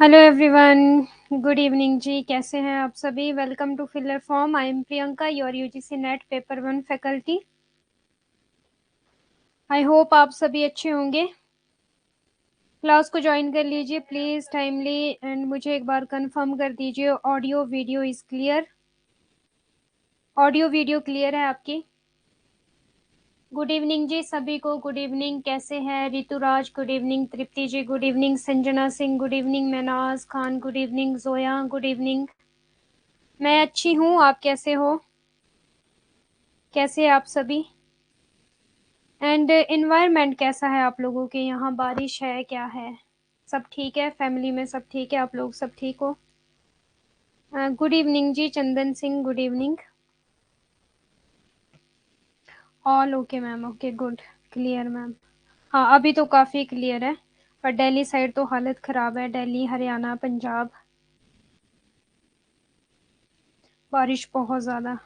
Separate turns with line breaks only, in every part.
Hello everyone, good evening जी। कैसे हैं आप सभी? Welcome to filler form. I am Priyanka, your UGC NET paper one faculty. I hope आप सभी अच्छे होंगे। क्लास को ज्वाइन कर लीजिए प्लीज टाइमली एंड मुझे एक बार कंफर्म कर दीजिए audio video is clear. Audio video clear है आपकी? गुड इवनिंग जी सभी को। Good evening. कैसे हैं Rituraj? Good evening. Tripti ji good evening. Sanjana Singh good evening. Mahnaz Khan good evening. Zoya good evening. मैं अच्छी हूँ, आप कैसे हो? कैसे हैं आप सभी? एंड एनवायरनमेंट कैसा है आप लोगों के यहाँ? बारिश है क्या है? सब ठीक है? फैमिली में सब ठीक है? आप लोग सब ठीक हो? गुड इवनिंग जी Chandan Singh good evening. All okay ma'am, okay good. Clear ma'am. हाँ अभी तो काफ़ी क्लियर है, पर दिल्ली साइड तो हालत ख़राब है। दिल्ली, हरियाणा, पंजाब, बारिश बहुत ज़्यादा।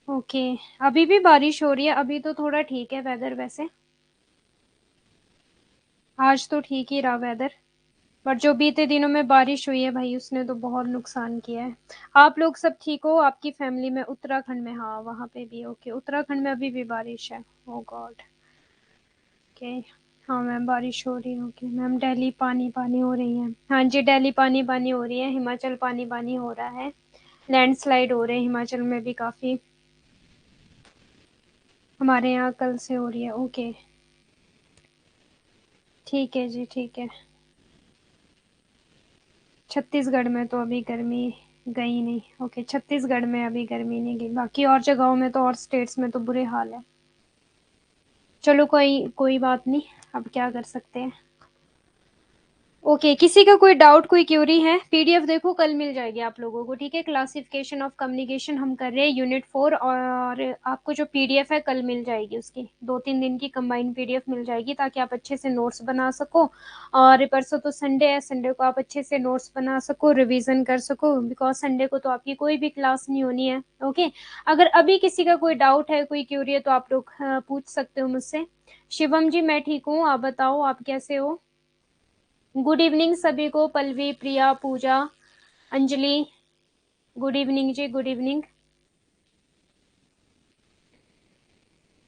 ओके, अभी भी बारिश हो रही है? अभी तो थोड़ा ठीक है वेदर वैसे, आज तो ठीक ही रहा वेदर। बट जो बीते दिनों में बारिश हुई है भाई, उसने तो बहुत नुकसान किया है। आप लोग सब ठीक हो? आपकी फैमिली में? उत्तराखंड में? हाँ वहाँ पे भी ओके। उत्तराखंड में अभी भी बारिश है? ओ गॉड। ओके। हाँ मैम बारिश हो रही है। ओके मैम, दिल्ली पानी पानी हो रही है। हाँ जी दिल्ली पानी पानी हो रही है। हिमाचल पानी पानी हो रहा है। लैंडस्लाइड हो रहे हैं हिमाचल में भी काफ़ी। हमारे यहाँ कल से हो रही है। ओके ठीक है जी, ठीक है। छत्तीसगढ़ में तो अभी गर्मी गई नहीं। ओके, छत्तीसगढ़ में अभी गर्मी नहीं गई, बाकी और जगहों में तो और स्टेट्स में तो बुरे हाल है। चलो कोई कोई बात नहीं, अब क्या कर सकते हैं। ओके किसी का कोई डाउट कोई क्यूरी है? पीडीएफ देखो कल मिल जाएगी आप लोगों को, ठीक है। क्लासिफिकेशन ऑफ कम्युनिकेशन हम कर रहे हैं यूनिट 4, और आपको जो पीडीएफ है कल मिल जाएगी। उसकी 2-3 दिन की कंबाइंड पीडीएफ मिल जाएगी, ताकि आप अच्छे से नोट्स बना सको। और परसों तो संडे है, संडे को आप अच्छे से नोट्स बना सको, रिवीजन कर सको, बिकॉज संडे को तो आपकी कोई भी क्लास नहीं होनी है। ओके, अगर अभी किसी का कोई डाउट है कोई क्यूरी है तो आप लोग पूछ सकते हो मुझसे। शिवम जी मैं ठीक हूँ, आप बताओ आप कैसे हो? गुड इवनिंग सभी को। पल्लवी, प्रिया, पूजा, अंजलि, गुड इवनिंग जी, गुड इवनिंग।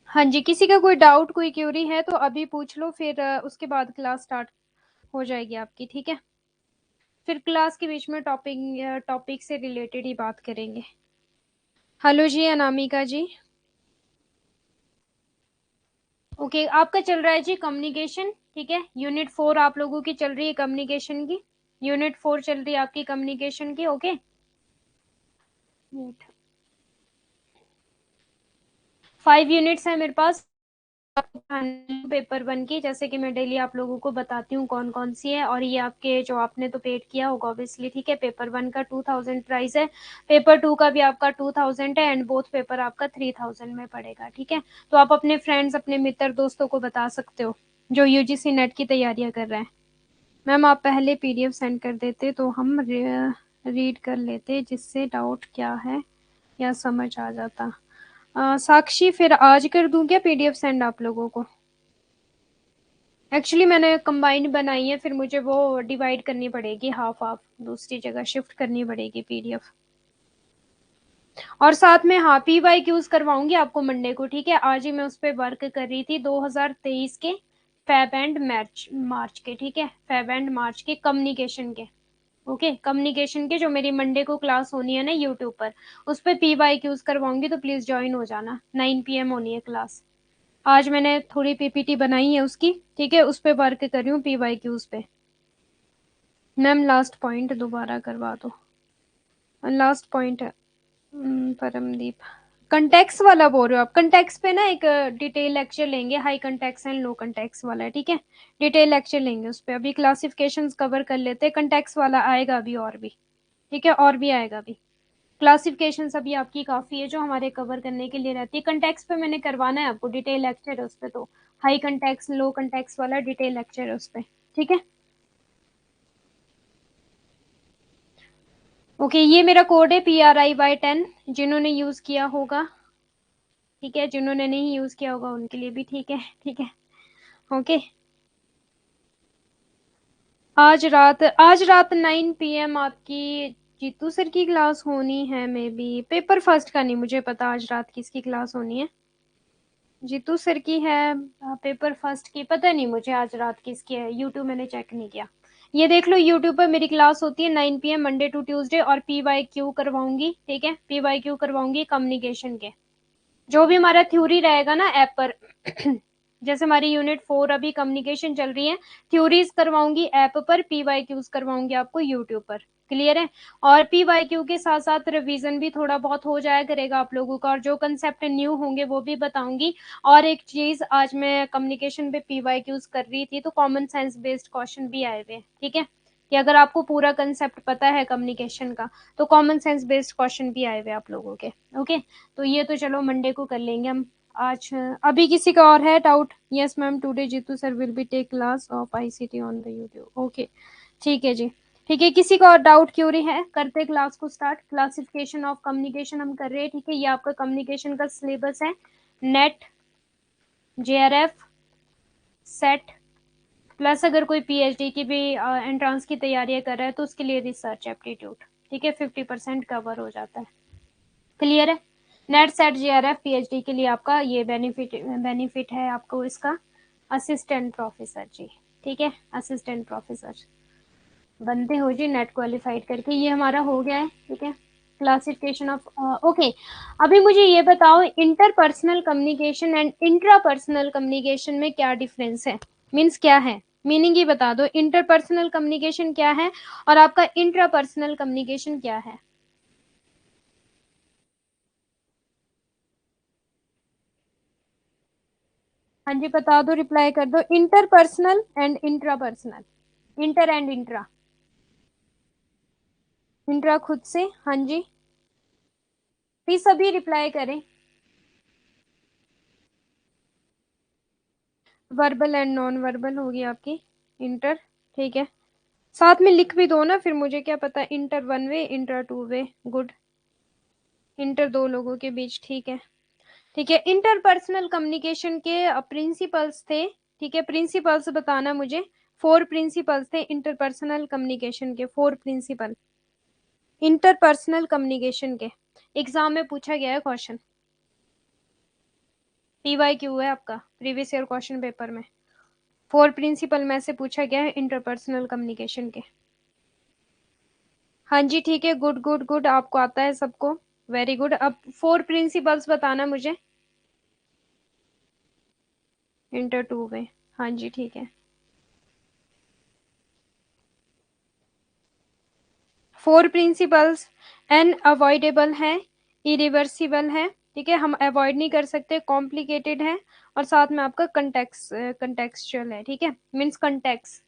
हाँ जी, किसी का कोई डाउट कोई क्यूरी है तो अभी पूछ लो, फिर उसके बाद क्लास स्टार्ट हो जाएगी आपकी, ठीक है। फिर क्लास के बीच में टॉपिक टॉपिक से रिलेटेड ही बात करेंगे। हेलो जी अनामिका जी। ओके आपका चल रहा है जी कम्युनिकेशन, ठीक है। यूनिट 4 आप लोगों की चल रही है कम्युनिकेशन की। यूनिट 4 चल रही है आपकी कम्युनिकेशन की। ओके 5 यूनिट्स है मेरे पास पेपर वन की, जैसे कि मैं डेली आप लोगों को बताती हूँ कौन कौन सी है। और ये आपके जो आपने तो पेड किया होगा ऑब्वियसली, ठीक है। पेपर वन का 2000 प्राइस है, पेपर टू का भी आपका 2000 है, एंड बोथ पेपर आपका 3000 में पड़ेगा, ठीक है। तो आप अपने फ्रेंड्स अपने मित्र दोस्तों को बता सकते हो जो यूजीसी नेट की तैयारियां कर रहे हैं। मैम आप पहले पीडीएफ सेंड कर देते तो हम रीड कर लेते, जिससे डाउट क्या है या समझ आ जाता। साक्षी फिर आज कर दूं क्या पीडीएफ सेंड आप लोगों को? एक्चुअली मैंने कंबाइंड बनाई है, फिर मुझे वो डिवाइड करनी पड़ेगी, हाफ हाफ दूसरी जगह शिफ्ट करनी पड़ेगी पीडीएफ। और साथ में हाँ पीवाई क्यूज करवाऊंगी आपको मंडे को, ठीक है। आज ही मैं उस पर वर्क कर रही थी 2023 के फेब एंड मार्च मार्च के, ठीक है। फेब एंड मार्च के कम्युनिकेशन के। ओके कम्युनिकेशन के जो मेरी मंडे को क्लास होनी है ना यूट्यूब पर, उस पर पीवाई क्यूज करवाऊंगी, तो प्लीज ज्वाइन हो जाना। 9 PM होनी है क्लास। आज मैंने थोड़ी पीपीटी बनाई है उसकी, ठीक है, उस पे वर्क कर रही हूँ पीवाई क्यूज पे। मैम लास्ट पॉइंट दोबारा करवा दो। लास्ट पॉइंट है परमदीप। कंटेक्स वाला बोल रहे हो आप? कंटेक्स पे ना एक डिटेल लेक्चर लेंगे, high context and low context वाला, ठीक है। डिटेल लेक्चर लेंगे उस पे, अभी क्लासिफिकेशंस कवर कर लेते हैं। कंटेक्स वाला आएगा अभी और भी, ठीक है, और भी आएगा अभी। क्लासिफिकेशन अभी आपकी काफी है जो हमारे कवर करने के लिए रहती है। कंटेक्स पे मैंने करवाना है आपको डिटेल लेक्चर है उस पे, तो हाई कंटेक्स लो कंटेक्स वाला डिटेल लेक्चर है उस पे, ठीक है। ओके ये मेरा कोड है PRIY10, जिन्होंने यूज किया होगा, ठीक है, जिन्होंने नहीं यूज किया होगा उनके लिए भी ठीक है, ठीक है। ओके आज रात 9 PM आपकी जीतू सर की क्लास होनी है। मे बी पेपर फर्स्ट का नहीं मुझे पता आज रात किसकी क्लास होनी है। जीतू सर की है। पेपर फर्स्ट की पता नहीं मुझे आज रात किसकी है। यूट्यूब मैंने चेक नहीं किया। ये देख लो यूट्यूब पर मेरी क्लास होती है 9 PM मंडे टू ट्यूसडे, और PYQ करवाऊंगी। ठीक है, PYQ करवाऊंगी कम्युनिकेशन के। जो भी हमारा थ्योरी रहेगा ना ऐप पर जैसे हमारी यूनिट 4 अभी कम्युनिकेशन चल रही है, थ्योरीज करवाऊंगी ऐप पर, PYQs करवाऊंगी आपको यूट्यूब पर। क्लियर है। और PYQ के साथ साथ रिवीजन भी थोड़ा बहुत हो जाया करेगा आप लोगों का, और जो कंसेप्ट न्यू होंगे वो भी बताऊंगी। और एक चीज, आज मैं कम्युनिकेशन पे PYQs कर रही थी तो कॉमन सेंस बेस्ड क्वेश्चन भी आए हुए। ठीक है, कि अगर आपको पूरा कंसेप्ट पता है कम्युनिकेशन का तो कॉमन सेंस बेस्ड क्वेश्चन भी आए हुए आप लोगों के। ओके, तो ये तो चलो मंडे को कर लेंगे हम। आज अभी किसी का और है डाउट? Yes ma'am, today Jitu sir will be take class of ICT on the YouTube. Okay, ठीक है जी। ठीक है, किसी का और डाउट क्यूरी है? करते क्लास को स्टार्ट। क्लासिफिकेशन ऑफ कम्युनिकेशन हम कर रहे हैं। ठीक है, ये आपका कम्युनिकेशन का सिलेबस है। नेट, JRF, सेट, प्लस अगर कोई PhD की भी एंट्रांस की तैयारियां कर रहा है तो उसके लिए रिसर्च एप्टीट्यूड। ठीक है, 50% कवर हो जाता है। क्लियर है। नेट, सेट, JRF, PhD के लिए आपका ये बेनिफिट है आपको इसका। असिस्टेंट प्रोफेसर जी। ठीक है, असिस्टेंट प्रोफेसर बनते हो जी नेट क्वालिफाइड करके। ये हमारा हो गया है। ठीक है, क्लासिफिकेशन ऑफ ओके। अभी मुझे ये बताओ, interpersonal communication and intrapersonal communication में क्या डिफरेंस है? मीन्स क्या है, मीनिंग ही बता दो। इंटरपर्सनल कम्युनिकेशन क्या है और आपका इंट्रापर्सनल कम्युनिकेशन क्या है? हाँ जी, बता दो, रिप्लाई कर दो। Interpersonal and intrapersonal. Inter and intra. Intra खुद से, हाँ जी। प्लीज सभी रिप्लाई करें। वर्बल एंड नॉन वर्बल होगी आपकी इंटर। ठीक है, साथ में लिख भी दो ना, फिर मुझे क्या पता। इंटर 1 वे, इंटर 2 वे। गुड। इंटर दो लोगों के बीच। ठीक है। ठीक है, इंटरपर्सनल कम्युनिकेशन के प्रिंसिपल्स थे। ठीक है, प्रिंसिपल्स बताना मुझे। 4 प्रिंसिपल्स थे इंटरपर्सनल कम्युनिकेशन के। 4 प्रिंसिपल इंटरपर्सनल कम्युनिकेशन के। एग्जाम में पूछा गया है क्वेश्चन। PYQ है आपका प्रीवियस ईयर क्वेश्चन पेपर में। 4 प्रिंसिपल में से पूछा गया है इंटरपर्सनल कम्युनिकेशन के। हाँ जी, ठीक है, गुड गुड गुड, आपको आता है सबको। Very good. अब 4 प्रिंसिपल्स बताना मुझे। इंटर 2 वे। हाँ जी, ठीक है। 4 प्रिंसिपल्स अनअवॉइडेबल है, इरिवर्सिबल है। ठीक है, हम अवॉइड नहीं कर सकते, कॉम्प्लिकेटेड है, और साथ में आपका कंटेक्सचुअल है। ठीक है, means context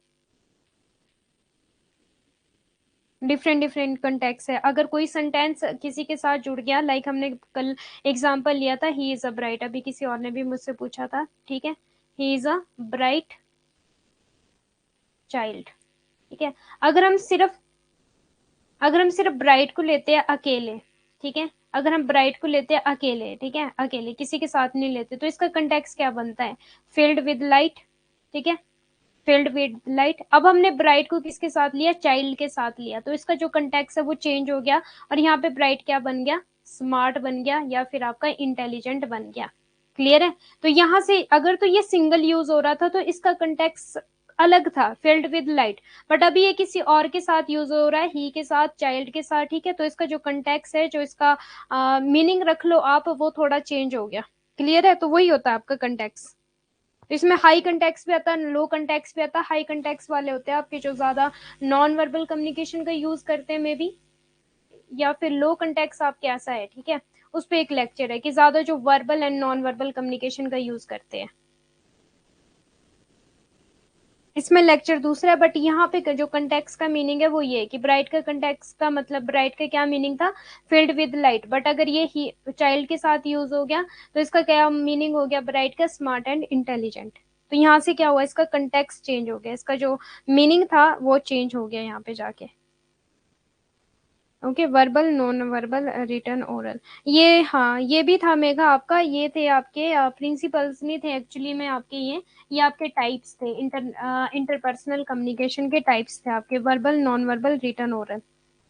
different different context है। अगर कोई सेंटेंस किसी के साथ जुड़ गया, लाइक हमने कल एग्जांपल लिया था, ही इज अ ब्राइट। अभी किसी और ने भी मुझसे पूछा था। ठीक है, he is a bright child. ठीक है, अगर हम सिर्फ अगर हम सिर्फ ब्राइट को लेते हैं अकेले, ठीक है, अगर हम ब्राइट को लेते हैं अकेले, ठीक है, अकेले किसी के साथ नहीं लेते, तो इसका कंटेक्स्ट क्या बनता है? Filled with light. ठीक है, फिल्ड विद लाइट। अब हमने ब्राइट को किसके साथ लिया? चाइल्ड के साथ लिया, तो इसका जो कंटेक्स्ट है वो चेंज हो गया, और यहाँ पे ब्राइट क्या बन गया? स्मार्ट बन गया, या फिर आपका इंटेलिजेंट बन गया। क्लियर है। तो यहां से अगर तो ये सिंगल यूज हो रहा था तो इसका कंटेक्स्ट अलग था, फिल्ड विद लाइट। बट अभी ये किसी और के साथ यूज हो रहा है, ही के साथ, चाइल्ड के साथ। ठीक है, तो इसका जो कंटेक्स्ट है, जो इसका मीनिंग रख लो आप, वो थोड़ा चेंज हो गया। क्लियर है, तो वही होता है आपका कंटेक्स्ट। तो इसमें हाई कंटेक्स्ट भी आता है, लो कंटेक्स्ट भी आता है। हाई कंटेक्स्ट वाले होते हैं आपके जो ज्यादा नॉन वर्बल कम्युनिकेशन का यूज करते हैं मे बी, या फिर लो कंटेक्स्ट आपके ऐसा है। ठीक है, उस पर एक लेक्चर है कि ज्यादा जो verbal and non verbal communication का यूज करते हैं, इसमें लेक्चर दूसरा है। बट यहाँ पे जो कंटेक्स्ट का मीनिंग है वो ये है कि ब्राइट का कंटेक्स्ट का मतलब, ब्राइट का क्या मीनिंग था? Field with light. बट अगर ये ही चाइल्ड के साथ यूज हो गया तो इसका क्या मीनिंग हो गया? ब्राइट का स्मार्ट एंड इंटेलिजेंट। तो यहाँ से क्या हुआ? इसका कंटेक्स्ट चेंज हो गया, इसका जो मीनिंग था वो चेंज हो गया यहाँ पे जाके। Okay, verbal, non verbal, return, oral. ये हाँ, ये भी था मेघा आपका, ये थे आपके प्रिंसिपल्स नहीं थे एक्चुअली में आपके, ये आपके टाइप्स थे, इंटरपर्सनल कम्युनिकेशन के टाइप्स थे आपके, verbal, non verbal, return, oral.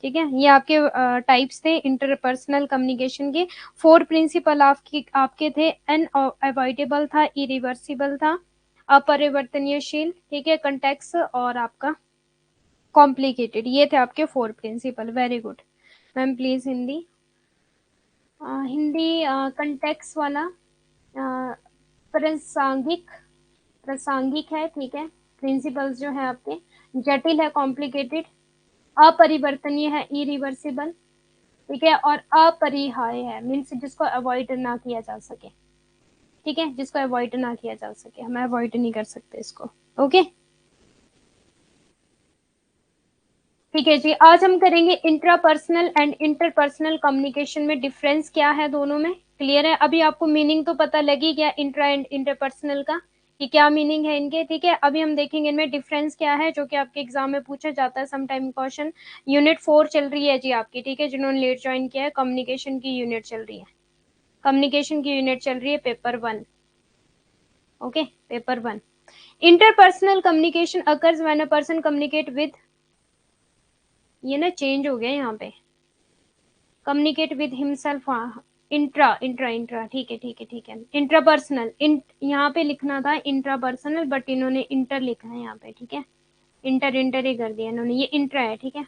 ठीक है, ये आपके टाइप्स थे इंटरपर्सनल कम्युनिकेशन के। 4 प्रिंसिपल आपके आपके थे, अनअवॉइडेबल था, इरिवर्सिबल था, अपरिवर्तनीयशील, ठीक है, कंटेक्स, और आपका कॉम्प्लिकेटेड। ये थे आपके 4 principles. Very good ma'am. Please Hindi. Hindi context वाला, प्रासंगिक, प्रासंगिक है, ठीक है। प्रिंसिपल्स जो है आपके, जटिल है, कॉम्प्लिकेटेड, अपरिवर्तनीय है, इरिवर्सिबल, ठीक है, और अपरिहार्य है, मीन्स जिसको अवॉइड ना किया जा सके, ठीक है, जिसको अवॉइड ना किया जा सके, हम अवॉइड नहीं कर सकते इसको। ओके, ठीक है जी। आज हम करेंगे इंट्रापर्सनल एंड इंटरपर्सनल कम्युनिकेशन में डिफरेंस क्या है दोनों में। क्लियर है? अभी आपको मीनिंग तो पता लगी गया इंट्रा एंड इंटरपर्सनल का, कि क्या मीनिंग है इनके, ठीक है। अभी हम देखेंगे इनमें डिफरेंस क्या है, जो कि आपके एग्जाम में पूछा जाता है समटाइम क्वेश्चन। यूनिट 4 चल रही है जी आपकी, ठीक है, जिन्होंने लेट ज्वाइन किया है, कम्युनिकेशन की यूनिट चल रही है, कम्युनिकेशन की यूनिट चल रही है, paper 1। Okay, paper 1। Interpersonal communication occurs when a person communicate with, ये ना चेंज हो गया यहाँ पे, कम्युनिकेट विद हिमसेल्फ, हाँ, इंट्रा इंट्रा इंट्रा, ठीक है ठीक है ठीक है। इंट्रापर्सनल, यहाँ पे लिखना था इंट्रापर्सनल, बट इन्होंने इंटर लिखा है यहाँ पे, ठीक है, इंटर इंटर ही कर दिया इन्होंने, ये इंट्रा है, ठीक है।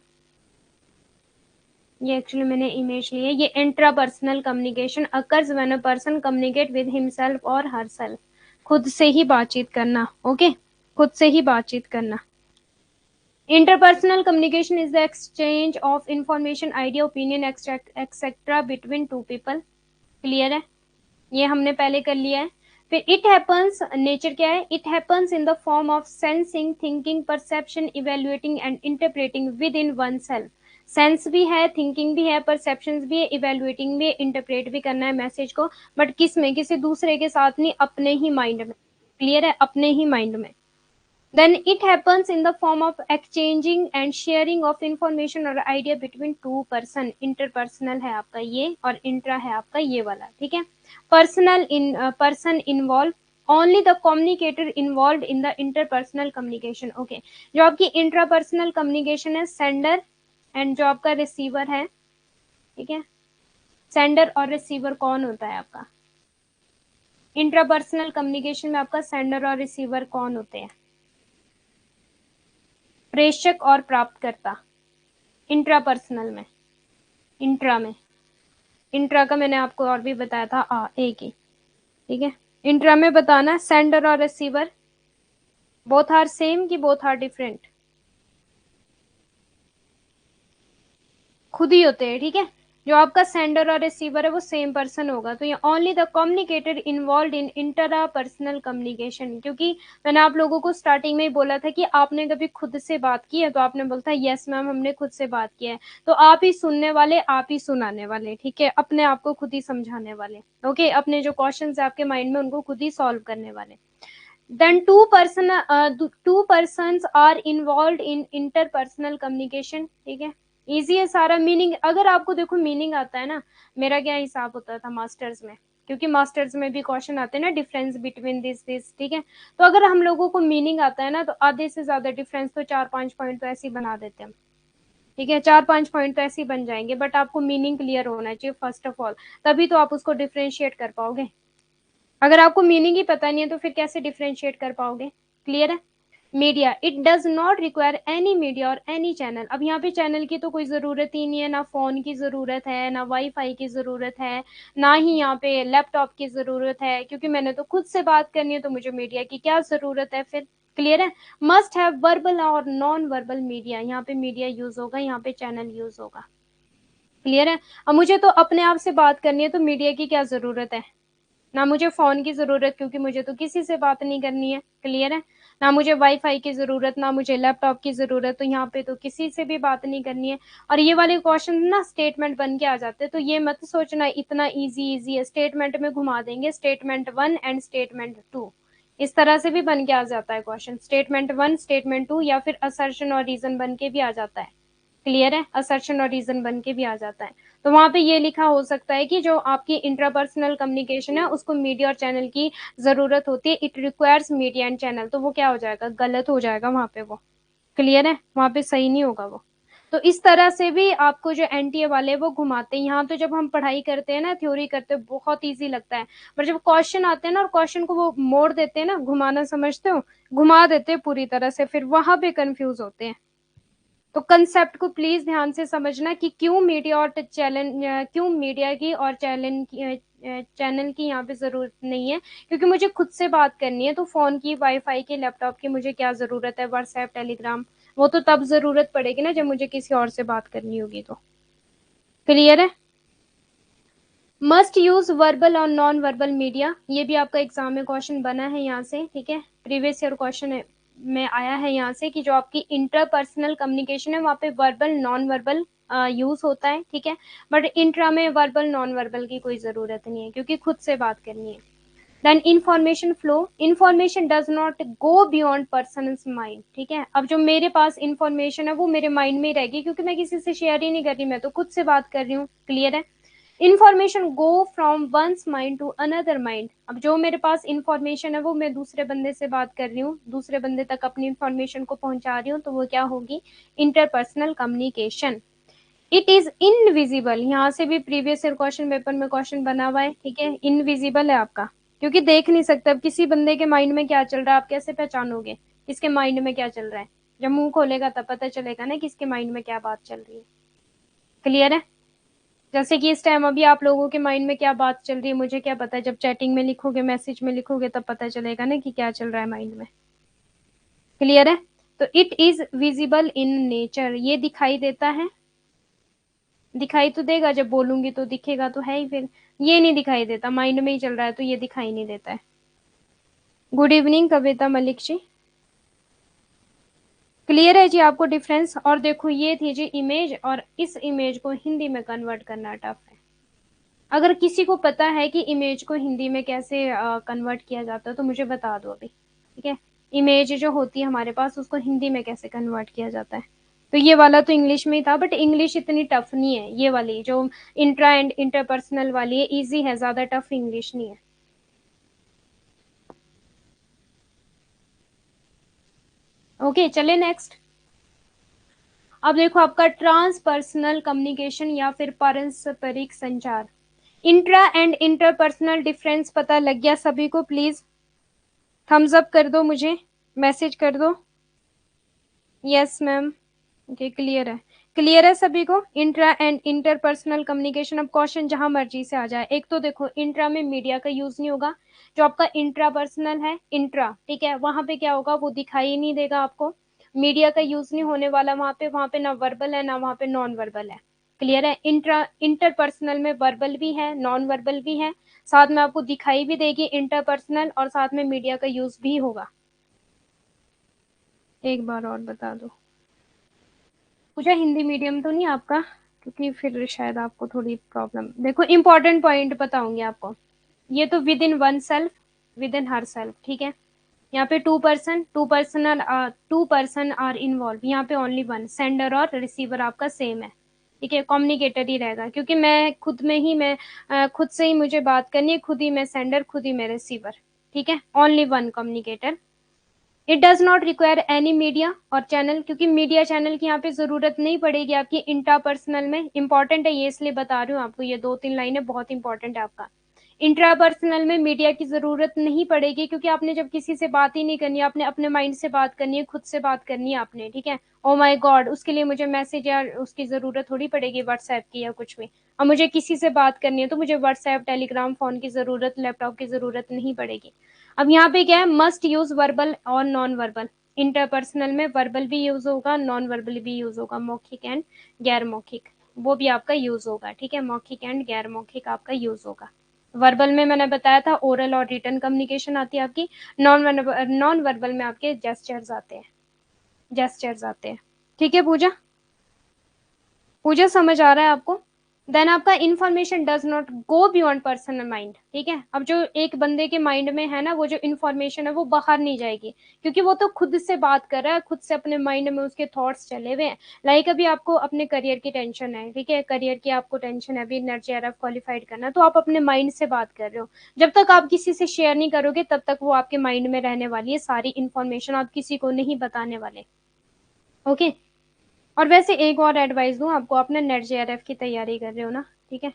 ये एक्चुअली मैंने इमेज ली है। ये intrapersonal communication occurs when a person communicate with himself और हरसेल्फ, खुद से ही बातचीत करना, ओके, खुद से ही बातचीत करना। Interpersonal communication is the exchange of information, idea, opinion, etc. between two people. Clear है? ये हमने पहले कर लिया है। फिर इट हैपन्स, नेचर क्या है, it happens in the form of sensing, thinking, perception, evaluating and interpreting with in one self. Sense भी है, थिंकिंग भी है, परसेप्शन भी है, इवेल्युएटिंग भी है, इंटरप्रेट भी करना है मैसेज को, बट किस में, किसी दूसरे के साथ नहीं, अपने ही माइंड में। क्लियर है? अपने ही माइंड में। Then it happens in the form of exchanging and sharing of information or idea between two person. Interpersonal है आपका ये, और intra है आपका ये वाला, ठीक है। Personal in person involved, only the communicator involved in the interpersonal communication. Okay, जो आपकी intrapersonal communication है, sender and जो आपका receiver है, ठीक है। sender और receiver कौन होता है आपका? इंट्रापर्सनल कम्युनिकेशन में आपका सेंडर और रिसीवर कौन होते हैं? प्रेषक और प्राप्तकर्ता। इंट्रापर्सनल में, इंट्रा में, इंट्रा का मैंने आपको और भी बताया था, एक ही, ठीक है। इंट्रा में बताना सेंडर और रिसीवर बोथ आर सेम कि बोथ आर डिफरेंट, खुद ही होते हैं, ठीक है। जो आपका सेंडर और रिसीवर है वो सेम पर्सन होगा, तो ये only the communicator involve in intra personal communication. क्योंकि मैंने आप लोगों को स्टार्टिंग में ही बोला था कि आपने कभी खुद से बात की है, तो आपने बोलता है यस मैम हमने खुद से बात की है, तो आप ही सुनने वाले, आप ही सुनाने वाले, ठीक है, अपने आप को खुद ही समझाने वाले, ओके, अपने जो क्वेश्चन है आपके माइंड में उनको खुद ही सॉल्व करने वाले। then two persons are involved in interpersonal communication, ठीक है। इजी है सारा। मीनिंग अगर आपको देखो मीनिंग आता है ना, मेरा क्या हिसाब होता था मास्टर्स में, क्योंकि मास्टर्स में भी क्वेश्चन आते हैं ना, डिफरेंस बिटवीन दिस, ठीक है। तो अगर हम लोगों को मीनिंग आता है ना, तो आधे से ज्यादा डिफरेंस तो 4-5 पॉइंट तो ऐसे ही बना देते हैं हम, ठीक है, 4-5 पॉइंट तो ऐसे ही बन जाएंगे, बट आपको मीनिंग क्लियर होना चाहिए फर्स्ट ऑफ ऑल, तभी तो आप उसको डिफ्रेंशिएट कर पाओगे। अगर आपको मीनिंग ही पता नहीं है तो फिर कैसे डिफरेंशिएट कर पाओगे? क्लियर है? Media, it does not require any media और एनी चैनल। अब यहाँ पे चैनल की तो कोई जरूरत ही नहीं है, ना फोन की जरूरत है, ना वाईफाई की जरूरत है, ना ही यहाँ पे लैपटॉप की जरूरत है, क्योंकि मैंने तो खुद से बात करनी है, तो मुझे मीडिया की क्या जरूरत है फिर? क्लियर है? मस्ट हैव वर्बल और नॉन वर्बल मीडिया, यहाँ पे मीडिया यूज होगा, यहाँ पे चैनल यूज होगा। क्लियर है? अब मुझे तो अपने आप से बात करनी है, तो मीडिया की क्या जरूरत है? ना मुझे फोन की जरूरत, क्योंकि मुझे तो किसी से बात नहीं करनी है। क्लियर है? ना मुझे वाईफाई की जरूरत, ना मुझे लैपटॉप की जरूरत, तो यहाँ पे तो किसी से भी बात नहीं करनी है। और ये वाले क्वेश्चन ना स्टेटमेंट बन के आ जाते हैं, तो ये मत सोचना इतना इजी इजी है, स्टेटमेंट में घुमा देंगे, स्टेटमेंट 1 एंड स्टेटमेंट 2, इस तरह से भी बन के आ जाता है क्वेश्चन, स्टेटमेंट 1 स्टेटमेंट 2, या फिर असर्शन और रीजन बन के भी आ जाता है। क्लियर है, असर्शन और रीजन बन के भी आ जाता है। तो वहां पे ये लिखा हो सकता है कि जो आपकी इंट्रापर्सनल कम्युनिकेशन है उसको मीडिया और चैनल की जरूरत होती है, it requires media and channel, तो वो क्या हो जाएगा, गलत हो जाएगा वहां पे वो। क्लियर है, वहां पे सही नहीं होगा वो। तो इस तरह से भी आपको जो एनटीए वाले वो घुमाते हैं। यहाँ तो जब हम पढ़ाई करते हैं ना, थ्योरी करते हैं, बहुत इजी लगता है, पर जब क्वेश्चन आते हैं ना और क्वेश्चन को वो मोड़ देते हैं ना, घुमाना समझते हो, घुमा देते हैं पूरी तरह से, फिर वहां पे कंफ्यूज होते हैं। तो कंसेप्ट को प्लीज ध्यान से समझना कि क्यों मीडिया और चैनल, क्यों मीडिया की और चैनल की यहाँ पे जरूरत नहीं है, क्योंकि मुझे खुद से बात करनी है। तो फोन की, वाईफाई की, लैपटॉप की मुझे क्या जरूरत है, व्हाट्सएप, टेलीग्राम, वो तो तब जरूरत पड़ेगी ना जब मुझे किसी और से बात करनी होगी। तो क्लियर है। मस्ट यूज वर्बल और नॉन वर्बल मीडिया, ये भी आपका एग्जाम में क्वेश्चन बना है यहाँ से, ठीक है, प्रीवियस ईयर क्वेश्चन में आया है यहाँ से कि जो आपकी इंटरपर्सनल कम्युनिकेशन है वहाँ पे वर्बल नॉन वर्बल यूज होता है, ठीक है, बट इंट्रा में वर्बल नॉन वर्बल की कोई जरूरत नहीं है क्योंकि खुद से बात करनी है। Then information flow, information does not go beyond person mind, ठीक है। अब जो मेरे पास इंफॉर्मेशन है वो मेरे माइंड में ही रहेगी क्योंकि मैं किसी से शेयर ही नहीं कर रही, मैं तो खुद से बात कर रही हूँ। क्लियर है। Information go from one's mind to another mind, अब जो मेरे पास इंफॉर्मेशन है वो मैं दूसरे बंदे से बात कर रही हूँ, दूसरे बंदे तक अपनी इंफॉर्मेशन को पहुंचा रही हूँ, तो वो क्या होगी, interpersonal communication. It is invisible, यहाँ से भी प्रीवियस ईयर क्वेश्चन पेपर में क्वेश्चन बना हुआ है, ठीक है, इनविजिबल है आपका, क्योंकि देख नहीं सकते। अब किसी बंदे के माइंड में क्या चल रहा है आप कैसे पहचानोगे, किसके माइंड में क्या चल रहा है, जब मुंह खोलेगा तब पता चलेगा ना किसके माइंड में क्या बात चल रही है। क्लियर है। जैसे कि इस टाइम अभी आप लोगों के माइंड में क्या बात चल रही है मुझे क्या पता है, जब चैटिंग में लिखोगे, मैसेज में लिखोगे, तब पता चलेगा ना कि क्या चल रहा है माइंड में। क्लियर है। तो it is visible in nature, ये दिखाई देता है, दिखाई तो देगा, जब बोलूंगी तो दिखेगा तो है ही, फिर ये नहीं दिखाई देता, माइंड में ही चल रहा है तो ये दिखाई नहीं देता है। गुड इवनिंग कविता मलिक जी। क्लियर है जी आपको डिफरेंस। और देखो ये थी जी इमेज, और इस इमेज को हिंदी में कन्वर्ट करना टफ है। अगर किसी को पता है कि इमेज को हिंदी में कैसे कन्वर्ट किया जाता है तो मुझे बता दो अभी, ठीक है। इमेज जो होती है हमारे पास उसको हिंदी में कैसे कन्वर्ट किया जाता है। तो ये वाला तो इंग्लिश में ही था, बट इंग्लिश इतनी टफ नहीं है, ये वाली जो इंट्रा एंड इंटरपर्सनल वाली है इजी है, ज्यादा टफ इंग्लिश नहीं है। ओके चले नेक्स्ट। अब देखो आपका ट्रांसपर्सनल कम्युनिकेशन या फिर पारस्परिक संचार, इंट्रा एंड इंटरपर्सनल डिफरेंस पता लग गया सभी को, प्लीज थम्स अप कर दो मुझे, मैसेज कर दो। Yes ma'am. ओके क्लियर है, क्लियर है सभी को। इंट्रा एंड इंटरपर्सनल कम्युनिकेशन, अब क्वेश्चन जहां मर्जी से आ जाए। एक तो देखो इंट्रा में मीडिया का यूज नहीं होगा, जो आपका इंट्रा पर्सनल है इंट्रा, ठीक है, वहां पे क्या होगा वो दिखाई ही नहीं देगा आपको, मीडिया का यूज नहीं होने वाला वहां पे ना वर्बल है ना वहां पे नॉन वर्बल है। क्लियर है। इंट्रा इंटरपर्सनल में वर्बल भी है नॉन वर्बल भी है, साथ में आपको दिखाई भी देगी इंटरपर्सनल, और साथ में मीडिया का यूज भी होगा। एक बार और बता दो। पूछा हिंदी मीडियम तो नहीं आपका, क्योंकि फिर शायद आपको थोड़ी प्रॉब्लम। देखो इंपॉर्टेंट पॉइंट बताऊंगी आपको। ये तो with in one self, with in her self, ठीक है। यहाँ पे टू पर्सन आर इन्वॉल्व, यहाँ पे ओनली वन, सेंडर और रिसीवर आपका सेम है, ठीक है, कम्युनिकेटर ही रहेगा, क्योंकि मैं खुद में ही मैं खुद से ही मुझे बात करनी है, खुद ही मैं सेंडर खुद ही मैं रिसीवर, ठीक है, only one communicator. It does not require any media और चैनल, क्योंकि मीडिया चैनल की यहाँ पे जरूरत नहीं पड़ेगी आपकी इंट्रापर्सनल में। इंपॉर्टेंट है ये इसलिए बता रही हूँ आपको, ये दो तीन लाइनें बहुत इंपॉर्टेंट है आपका। इंट्रापर्सनल में मीडिया की जरूरत नहीं पड़ेगी, क्योंकि आपने जब किसी से बात ही नहीं करनी है, आपने अपने माइंड से बात करनी है, खुद से बात करनी है आपने, ठीक है। ओ माई गॉड, उसके लिए मुझे मैसेज या उसकी जरूरत थोड़ी पड़ेगी व्हाट्सएप की या कुछ भी। और मुझे किसी से बात करनी है तो मुझे व्हाट्सएप, टेलीग्राम, फोन की जरूरत, लैपटॉप की जरूरत नहीं पड़ेगी। अब यहाँ पे क्या है, मस्ट यूज वर्बल और नॉन वर्बल। इंटरपर्सनल में वर्बल भी यूज होगा, नॉन वर्बल भी यूज होगा, मौखिक एंड गैर मौखिक, वो भी आपका यूज होगा, ठीक है, मौखिक एंड गैर मौखिक आपका यूज होगा। वर्बल में मैंने बताया था ओरल और रिटर्न कम्युनिकेशन आती है आपकी, नॉन वर्बल में आपके जेस्चर्स आते हैं, जेस्चर्स आते हैं, ठीक है। पूजा, पूजा समझ आ रहा है आपको। देन आपका information does not go beyond personal mind, ठीक है। अब जो एक बंदे के माइंड में है ना, वो जो इंफॉर्मेशन है वो बाहर नहीं जाएगी, क्योंकि वो तो खुद से बात कर रहा है, खुद से अपने माइंड में उसके थॉट्स चले हुए हैं। लाइक अभी आपको अपने करियर की टेंशन है, ठीक है, करियर की आपको टेंशन है, अभी NET/JRF क्वालिफाइड करना है, तो आप अपने माइंड से बात कर रहे हो। जब तक आप किसी से शेयर नहीं करोगे तब तक वो आपके माइंड में रहने वाली है, सारी इंफॉर्मेशन आप किसी को नहीं बताने वाले। ओके। और वैसे एक और एडवाइस दूं आपको, अपने NET/JRF की तैयारी कर रहे हो ना, ठीक है,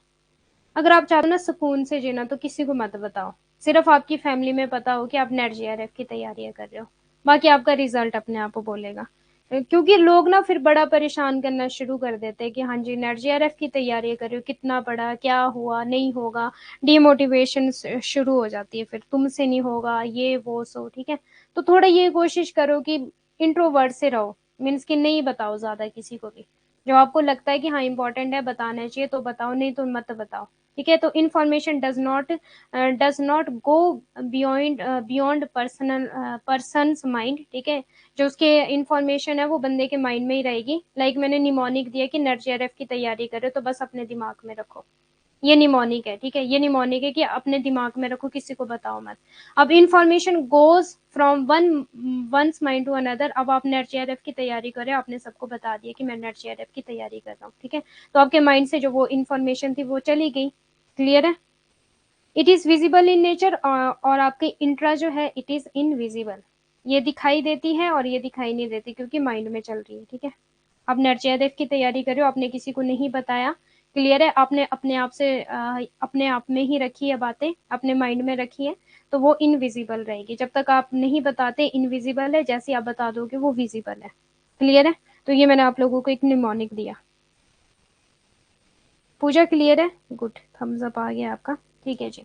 अगर आप चाहते हो ना सुकून से जीना, तो किसी को मत बताओ, सिर्फ आपकी फैमिली में पता हो कि आप NET/JRF की तैयारियां कर रहे हो, बाकी आपका रिजल्ट अपने आप बोलेगा। क्योंकि लोग ना फिर बड़ा परेशान करना शुरू कर देते हैं कि हाँ जी NET/JRF की तैयारी कर रही हो, कितना पढ़ा, क्या हुआ, नहीं होगा, डिमोटिवेशन शुरू हो जाती है, फिर तुमसे नहीं होगा, ये वो सो, ठीक है। तो थोड़ा ये कोशिश करो कि इंट्रोवर्ट से रहो, मीन्स कि नहीं बताओ ज्यादा किसी को भी। जो आपको लगता है कि हाँ इंपॉर्टेंट है बताना चाहिए तो बताओ, नहीं तो मत बताओ, ठीक है। तो information does not go beyond persons mind, ठीक है। जो उसके इंफॉर्मेशन है वो बंदे के माइंड में ही रहेगी। लाइक मैंने निमोनिक दिया कि NET/JRF की तैयारी करे, तो बस अपने दिमाग में रखो, ये निमोनिक है, ठीक है, ये निमोनिक है कि अपने दिमाग में रखो, किसी को बताओ मत। अब information goes from one's mind to another. अब आप NET/JRF की तैयारी करें, आपने सबको बता दिया कि मैं NET/JRF की तैयारी कर रहा हूँ, ठीक है, तो आपके माइंड से जो वो इंफॉर्मेशन थी वो चली गई। क्लियर है। It is visible in nature, और आपके इंट्रा जो है इट इज इनविजिबल, ये दिखाई देती है और ये दिखाई नहीं देती क्योंकि माइंड में चल रही है, ठीक है। आप NET/JRF की तैयारी कर रहे हो, आपने किसी को नहीं बताया, क्लियर है, आपने अपने आप से अपने आप में ही रखी है बातें, अपने माइंड में रखी है, तो वो इनविजिबल रहेगी। जब तक आप नहीं बताते इनविजिबल है, जैसे आप बता दोगे वो विजिबल है। क्लियर है। तो ये मैंने आप लोगों को एक निमोनिक दिया। पूजा क्लियर है, गुड, थम्स अप आ गया आपका, ठीक है जी।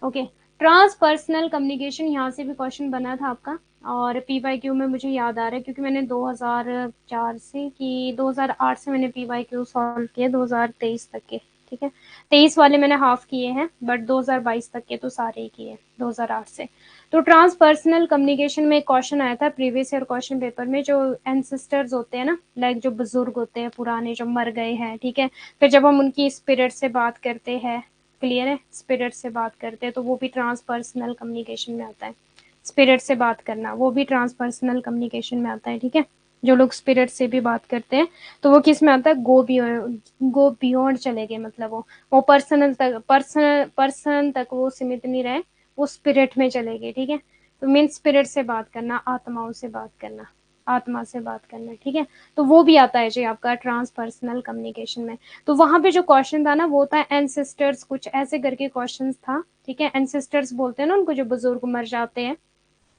ओके। ट्रांसपर्सनल कम्युनिकेशन, यहाँ से भी क्वेश्चन बना था आपका, और PYQ में मुझे याद आ रहा है क्योंकि मैंने 2004 से कि 2008 से मैंने PYQ सॉल्व किए 2023 तक के, ठीक है। 23 वाले मैंने हाफ किए हैं, बट 2022 तक के तो सारे ही किए 2008 से। तो ट्रांसपर्सनल कम्युनिकेशन में एक क्वेश्चन आया था प्रीवियस ईयर क्वेश्चन पेपर में, जो एंसेस्टर्स होते हैं ना, लाइक जो बुजुर्ग होते हैं पुराने जो मर गए हैं, ठीक है, फिर जब हम उनकी स्पिरिट से बात करते हैं, क्लियर है, स्पिरिट से बात करते हैं तो वो भी ट्रांसपर्सनल कम्युनिकेशन में आता है। स्पिरिट से बात करना वो भी ट्रांसपर्सनल कम्युनिकेशन में आता है, ठीक है। जो लोग स्पिरिट से भी बात करते हैं तो वो किस में आता है, गो बियॉन्ड चले गए, मतलब वो पर्सन तक वो सीमित नहीं रहे, वो स्पिरिट में चले गए, ठीक है। तो मीन स्पिरिट से बात करना, आत्माओं से बात करना, आत्मा से बात करना, ठीक है। तो वो भी आता है जी आपका ट्रांसपर्सनल कम्युनिकेशन में। तो वहां पे जो क्वेश्चन था ना वो था एंसेस्टर्स, कुछ ऐसे करके क्वेश्चन था, ठीक है। एंसेस्टर्स बोलते हैं ना उनको, जो बुजुर्ग मर जाते हैं,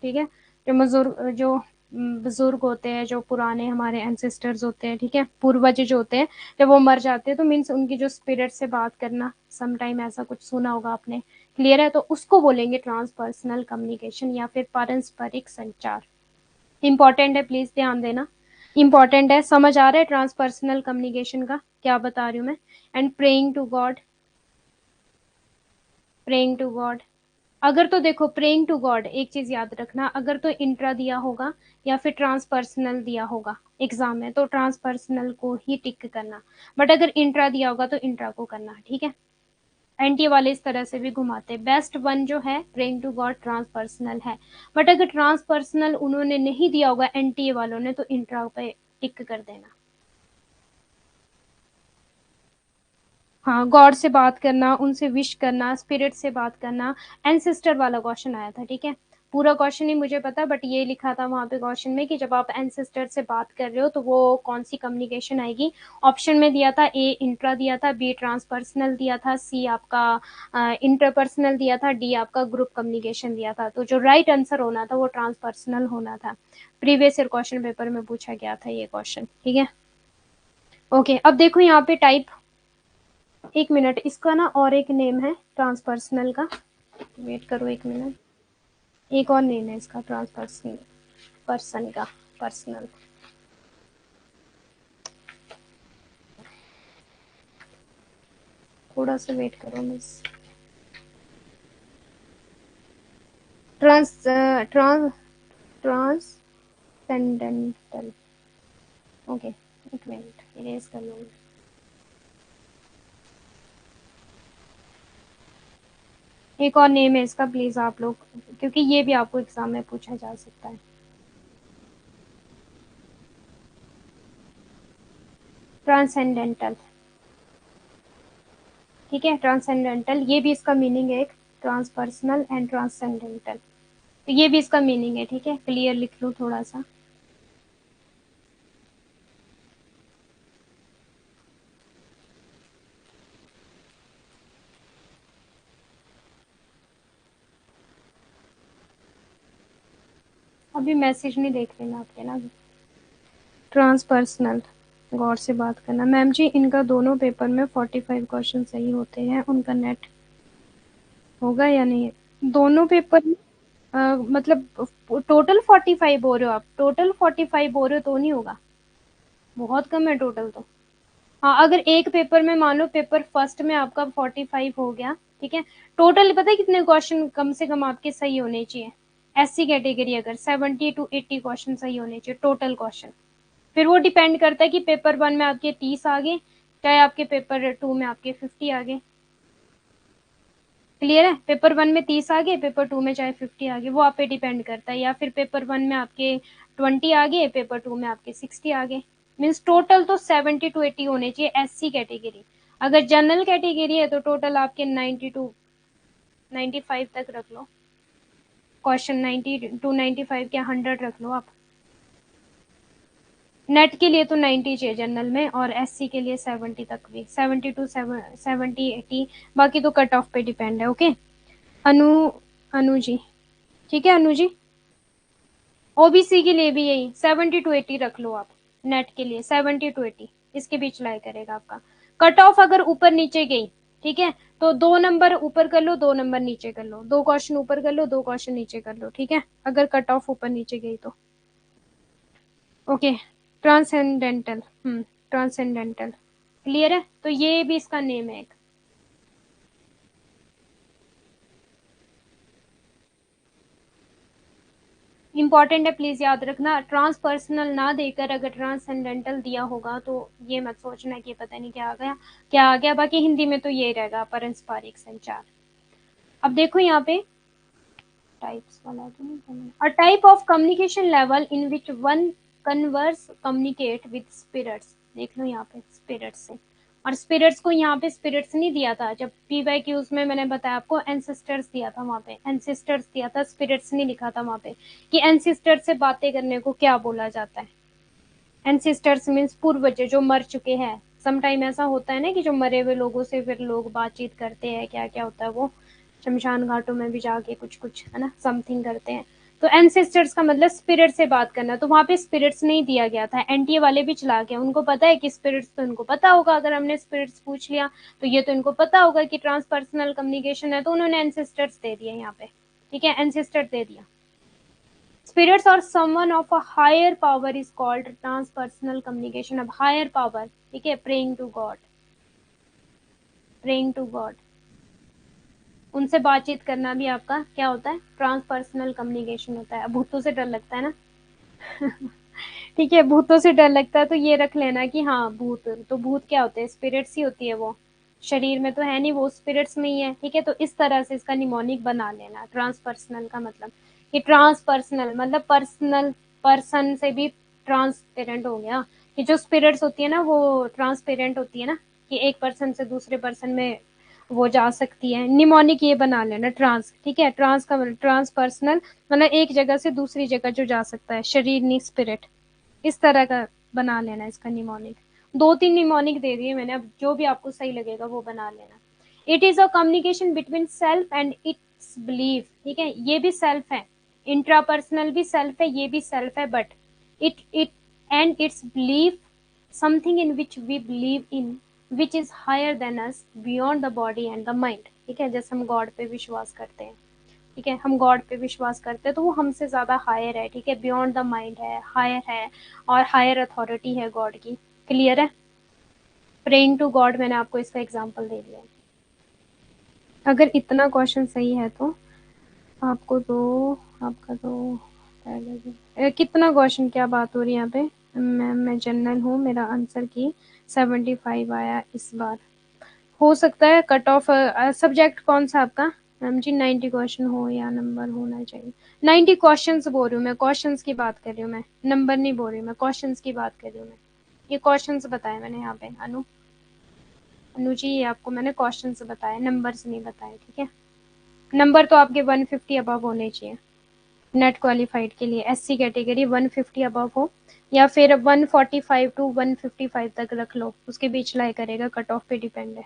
ठीक है, जो बुजुर्ग होते हैं, जो पुराने हमारे एंसेस्टर्स होते हैं, ठीक है, पूर्वज जो होते हैं, जब वो मर जाते हैं तो मीन्स उनकी जो स्पिरिट से बात करना, समटाइम ऐसा कुछ सुना होगा आपने, क्लियर है। तो उसको बोलेंगे ट्रांसपर्सनल कम्युनिकेशन या फिर पारस्परिक संचार। इंपॉर्टेंट है, प्लीज ध्यान देना, इंपॉर्टेंट है, समझ आ रहा है ट्रांसपर्सनल कम्युनिकेशन का क्या बता रही हूँ मैं। एंड प्रेइंग टू गॉड, अगर तो देखो प्रेइंग टू गॉड, एक चीज याद रखना, अगर तो इंट्रा दिया होगा या फिर ट्रांसपर्सनल दिया होगा एग्जाम में, तो ट्रांसपर्सनल को ही टिक करना, बट अगर इंट्रा दिया होगा तो इंट्रा को करना, ठीक है। एनटीए वाले इस तरह से भी घुमाते, बेस्ट वन जो है प्रेइंग टू गॉड ट्रांसपर्सनल है, बट अगर ट्रांसपर्सनल उन्होंने नहीं दिया होगा एनटीए वालों ने, तो इंट्रा पे टिक कर देना। हाँ, गॉड से बात करना, उनसे विश करना, स्पिरिट से बात करना, एंसेस्टर वाला क्वेश्चन आया था, ठीक है। पूरा क्वेश्चन नहीं मुझे पता, बट ये लिखा था वहां पे क्वेश्चन में कि जब आप एंसेस्टर से बात कर रहे हो तो वो कौन सी कम्युनिकेशन आएगी। ऑप्शन में दिया था ए इंट्रा दिया था, बी ट्रांसपर्सनल दिया था, सी आपका इंटरपर्सनल दिया था, डी आपका ग्रुप कम्युनिकेशन दिया था। तो जो राइट आंसर होना था वो ट्रांसपर्सनल होना था। प्रीवियस ईयर क्वेश्चन पेपर में पूछा गया था ये क्वेश्चन, ठीक है। ओके, अब देखो यहाँ पे टाइप, एक मिनट, इसका ना और एक नेम है ट्रांसपर्सनल का, वेट करो एक मिनट, एक और नेम है इसका ट्रांसपर्सनल, पर्सन का, पर्सनल, थोड़ा सा वेट करो मिस। ट्रांस ट्रांस ट्रांससेंडेंटल, ओके, एक मिनट इरेज कर लूंगी। एक और नेम है इसका, प्लीज आप लोग, क्योंकि ये भी आपको एग्जाम में पूछा जा सकता है। ट्रांसेंडेंटल, ठीक है, ट्रांसेंडेंटल, ये भी इसका मीनिंग है एक, ट्रांसपर्सनल एंड ट्रांसेंडेंटल, तो ये भी इसका मीनिंग है, ठीक है, क्लियर लिख लो थोड़ा सा। अभी मैसेज नहीं देख लेना आपके ना। ट्रांसपर्सनल, गौर से बात करना। मैम जी इनका दोनों पेपर में 45 क्वेश्चन सही होते हैं, उनका नेट होगा या नहीं? दोनों पेपर में मतलब टोटल 45 बोल रहे हो आप? टोटल 45 बोल रहे हो तो नहीं होगा, बहुत कम है टोटल तो। हाँ, अगर एक पेपर में मान लो पेपर फर्स्ट में आपका 45 हो गया, ठीक है, टोटल पता है कितने क्वेश्चन कम से कम आपके सही होने चाहिए? एससी कैटेगरी अगर 70 to 80 क्वेश्चन सही होने चाहिए टोटल क्वेश्चन। फिर वो डिपेंड करता है कि पेपर वन में आपके 30 आ गए, चाहे आपके पेपर टू में आपके 50 आ गए। क्लियर है? पेपर वन में 30 आ गए, पेपर टू में चाहे 50 आ गए, वो आप पे डिपेंड करता है। या फिर पेपर वन में आपके 20 आ गए, पेपर टू में आपके 60 आ गए। मीन्स टोटल तो 70 to 80 होने चाहिए एससी कैटेगरी। अगर जनरल कैटेगरी है तो टोटल आपके 90 to 95 तक रख लो क्वेश्चन, 90 to 95 क्या 100 रख लो आप। नेट के लिए तो 90 चाहिए जनरल में, और एससी के लिए 70 तक भी, 70 to 70 80, बाकी तो कट ऑफ पे डिपेंड है। ओके अनु, अनु जी, ठीक है अनु जी। ओबीसी के लिए भी यही 70 to 80 रख लो आप, नेट के लिए 70 to 80 इसके बीच लाई करेगा आपका। कट ऑफ अगर ऊपर नीचे गई, ठीक है, तो 2 नंबर ऊपर कर लो, 2 नंबर नीचे कर लो, 2 क्वेश्चन ऊपर कर लो, 2 क्वेश्चन नीचे कर लो, ठीक है, अगर कट ऑफ ऊपर नीचे गई तो। ओके ट्रांसेंडेंटल, ट्रांसेंडेंटल, क्लियर है? तो ये भी इसका नेम है एक। इंपॉर्टेंट है, प्लीज याद रखना, ट्रांसपर्सनल ना देकर अगर ट्रांसेंडेंटल दिया होगा तो ये मत सोचना कि पता नहीं क्या आ गया क्या आ गया। बाकी हिंदी में तो ये रहेगा पारस्परिक संचार। अब देखो यहाँ पे टाइप्स वाला तो नहीं करना। A type of communication level in which one converse communicate with spirits, देख लो यहाँ पे स्पिरिट्स से। और स्पिरिट्स को यहाँ पे स्पिरिट्स नहीं दिया था, जब पीवाईक्यूज में मैंने बताया आपको एंसेस्टर्स दिया था, वहां पे एंसेस्टर्स दिया था, स्पिरिट्स नहीं लिखा था वहां पे कि एंसेस्टर से बातें करने को क्या बोला जाता है। एंसेस्टर्स मीन्स पूर्वज जो मर चुके हैं। समटाइम ऐसा होता है ना कि जो मरे हुए लोगों से फिर लोग बातचीत करते हैं, क्या क्या होता है वो, शमशान घाटों में भी जाके कुछ कुछ है ना समथिंग करते हैं। तो एंसेस्टर्स का मतलब स्पिरिट से बात करना, तो वहां पे स्पिरिट्स नहीं दिया गया था, एनटीए वाले भी चला गया, उनको पता है कि स्पिरिट्स, तो उनको पता होगा अगर हमने स्पिरिट्स पूछ लिया तो ये तो इनको पता होगा कि ट्रांसपर्सनल कम्युनिकेशन है, तो उन्होंने एंसेस्टर्स दे दिया यहाँ पे, ठीक है, एंसेस्टर दे दिया। स्पिरिट्स और someone of a higher power is called transpersonal communication. अब हायर पावर, ठीक है, praying to God, praying to God, उनसे बातचीत करना भी आपका क्या होता है? ट्रांसपर्सनल कम्युनिकेशन होता है। भूतों से डर लगता है ना ठीक है, भूतों से डर लगता है तो ये रख लेना कि हाँ भूत, तो भूत क्या होते हैं? स्पिरिट्स ही होती है वो, शरीर में तो है नहीं, वो स्पिरिट्स में ही है, ठीक है। तो इस तरह से इसका निमोनिक बना लेना। ट्रांसपर्सनल का मतलब कि ट्रांसपर्सनल मतलब पर्सनल, पर्सन से भी ट्रांसपेरेंट हो गया, कि जो स्पिरिट्स होती है ना वो ट्रांसपेरेंट होती है ना, कि एक पर्सन से दूसरे पर्सन में वो जा सकती है। निमोनिक ये बना लेना ट्रांस, ठीक है, ट्रांस का मतलब ट्रांसपर्सनल मतलब एक जगह से दूसरी जगह जो जा सकता है, शरीर नहीं स्पिरिट, इस तरह का बना लेना इसका निमोनिक। 2-3 निमोनिक दे दिए मैंने, अब जो भी आपको सही लगेगा वो बना लेना। It is a communication between self and it's belief, ठीक है, ये भी सेल्फ है, इंट्रापर्सनल भी सेल्फ है, ये भी सेल्फ है, but it and it's belief, something in which we believe in, which is higher than us, beyond the body and the mind, ठीक है, जैसे हम गॉड पे विश्वास करते हैं, ठीक है, हम गॉड पे विश्वास करते हैं तो वो हमसे ज्यादा हायर है, ठीक है, बियॉन्ड द माइंड है, हायर है, और हायर अथॉरिटी है गॉड की। क्लियर है? प्रेइंग टू गॉड मैंने आपको इसका एग्जांपल दे दिया है। अगर इतना क्वेश्चन सही है तो आपको दो, आपका दो पहले कितना क्वेश्चन, क्या बात हो रही है यहाँ पे? मैं जनरल हूँ, मेरा आंसर की 75 आया इस बार। हो सकता है कट ऑफ, सब्जेक्ट कौन सा आपका? मैम जी 90 क्वेश्चन हो या नंबर होना चाहिए। 90 क्वेश्चंस बोल रही हूँ मैं, क्वेश्चंस की बात कर रही हूँ मैं, नंबर नहीं बोल रही मैं, क्वेश्चंस की बात कर रही हूँ मैं। ये क्वेश्चंस बताए मैंने यहाँ पे अनु जी, ये आपको मैंने क्वेश्चंस बताए, नंबर्स नहीं बताए, ठीक है। नंबर तो आपके 150 अबव होने चाहिए नेट क्वालिफाइड के लिए। एससी कैटेगरी 150 अबव हो, या फिर 145 टू 155 तक रख लो, उसके बीच लाई करेगा, कट ऑफ पे डिपेंड है।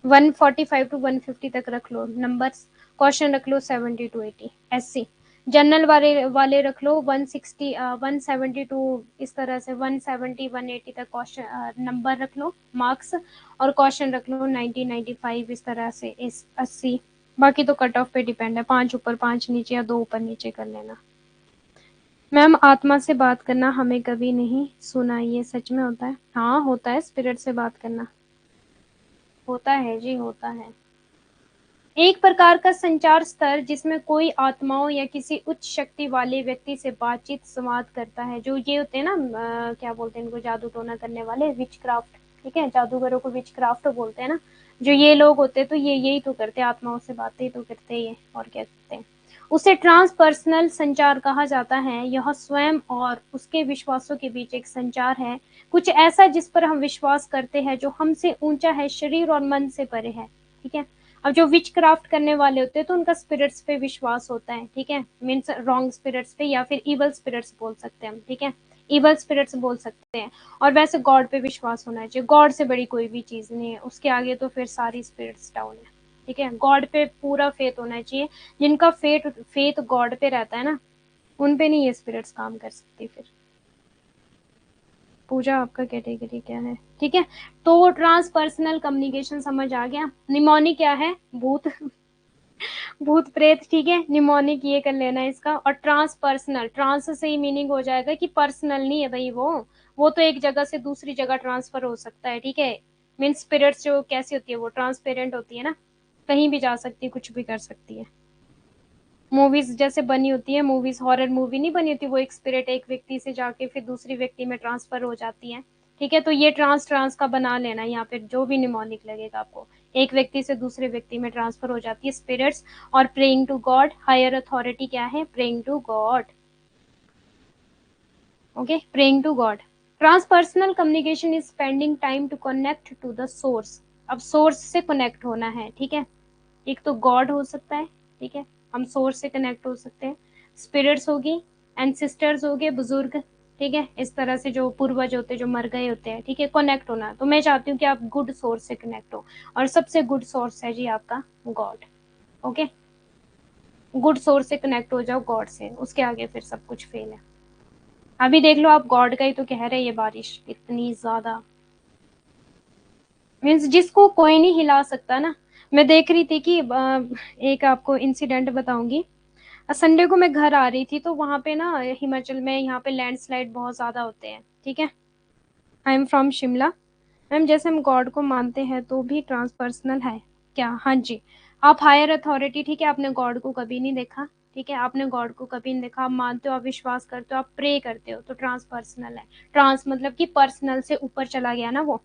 145 टू 150 तक रख लो नंबर्स। क्वेश्चन रख लो 70 टू 80 एससी। जनरल वाले रख लो 160 172, इस तरह से 170 180 तक क्वेश्चन नंबर रख लो, मार्क्स। और क्वेश्चन रख लो 90 95, इस तरह से इस 80। बाकी तो कट ऑफ पे डिपेंड है, 5 ऊपर 5 नीचे या 2 ऊपर नीचे कर लेना। मैम आत्मा से बात करना हमें कभी नहीं सुना, ये सच में होता है? हाँ होता है, स्पिरिट से बात करना होता है जी, होता है। एक प्रकार का संचार स्तर जिसमें कोई आत्माओं या किसी उच्च शक्ति वाले व्यक्ति से बातचीत संवाद करता है। जो ये होते हैं ना क्या बोलते हैं इनको, जादू टोना करने वाले, विच क्राफ्ट, ठीक है, जादूगरों को विच क्राफ्ट बोलते हैं ना। जो ये लोग होते हैं तो ये यही तो करते हैं, आत्माओं से बातें तो करते ही है, और क्या करते हैं। उसे ट्रांसपर्सनल संचार कहा जाता है। यह स्वयं और उसके विश्वासों के बीच एक संचार है, कुछ ऐसा जिस पर हम विश्वास करते हैं, जो हमसे ऊंचा है, शरीर और मन से परे है, ठीक है। अब जो विच क्राफ्ट करने वाले होते हैं तो उनका स्पिरिट्स पे विश्वास होता है, ठीक है, मीन्स रॉन्ग स्पिरिट्स पे, या फिर इवल स्पिरिट्स बोल सकते हैं हम, ठीक है, इवल स्पिरिट्स बोल सकते हैं। और वैसे गॉड पे विश्वास होना चाहिए, गॉड से बड़ी कोई भी चीज नहीं है, उसके आगे तो फिर सारी स्पिरिट्स डाउन है, ठीक है। गॉड पे पूरा फेथ होना चाहिए, जिनका फेथ गॉड पे रहता है ना, उन पे नहीं ये स्पिरिट्स काम कर सकती फिर। पूजा आपका कैटेगरी क्या है, ठीक है। तो ट्रांसपर्सनल कम्युनिकेशन समझ आ गया। निमोनिक क्या है, भूत भूत प्रेत, ठीक है, निमोनिक ये कर लेना इसका। और ट्रांसपर्सनल, ट्रांस से ही मीनिंग हो जाएगा कि पर्सनल नहीं है भाई, वो तो एक जगह से दूसरी जगह ट्रांसफर हो सकता है, ठीक है। मीन्स स्पिरिट्स जो कैसी होती है, वो ट्रांसपेरेंट होती है ना, कहीं भी जा सकती है, कुछ भी कर सकती है। मूवीज जैसे बनी होती है, मूवीज हॉरर मूवी नहीं बनी होती, वो एक स्पिरिट एक व्यक्ति से जाके फिर दूसरी व्यक्ति में ट्रांसफर हो जाती है, ठीक है। तो ये ट्रांस ट्रांस का बना लेना, यहाँ पे जो भी निमोनिक लगेगा आपको, एक व्यक्ति से दूसरे व्यक्ति में ट्रांसफर हो जाती है स्पिरिट्स। और praying to God, higher authority क्या है, praying to God, okay, praying to God. Transpersonal communication is spending time to connect to the source. अब सोर्स से कनेक्ट होना है, ठीक है। एक तो गॉड हो सकता है, ठीक है, हम सोर्स से कनेक्ट हो सकते हैं। स्पिरिट्स होगी, एंसिस्टर्स हो गए, बुजुर्ग, ठीक है, इस तरह से जो पूर्वज होते हैं, जो मर गए होते हैं, ठीक है, कनेक्ट होना। तो मैं चाहती हूँ कि आप गुड सोर्स से कनेक्ट हो, और सबसे गुड सोर्स है जी आपका गॉड, ओके। गुड सोर्स से कनेक्ट हो जाओ, गॉड से, उसके आगे फिर सब कुछ फेल है। अभी देख लो आप, गॉड का ही तो कह रहे हैं, ये बारिश इतनी ज्यादा, मीन्स जिसको कोई नहीं हिला सकता ना। मैं देख रही थी कि एक आपको इंसिडेंट बताऊंगी। संडे को मैं घर आ रही थी, तो वहां पे ना हिमाचल में यहाँ पे लैंडस्लाइड बहुत ज्यादा होते हैं, ठीक है। I am from Shimla. Ma'am जैसे हम गॉड को मानते हैं तो भी ट्रांसपर्सनल है क्या? हाँ जी। आप हायर अथॉरिटी, ठीक है, आपने गॉड को कभी नहीं देखा, ठीक है, आपने गॉड को कभी नहीं देखा, आप मानते हो, आप विश्वास करते हो, आप प्रे करते हो, तो ट्रांसपर्सनल है। ट्रांस मतलब कि पर्सनल से ऊपर चला गया ना, वो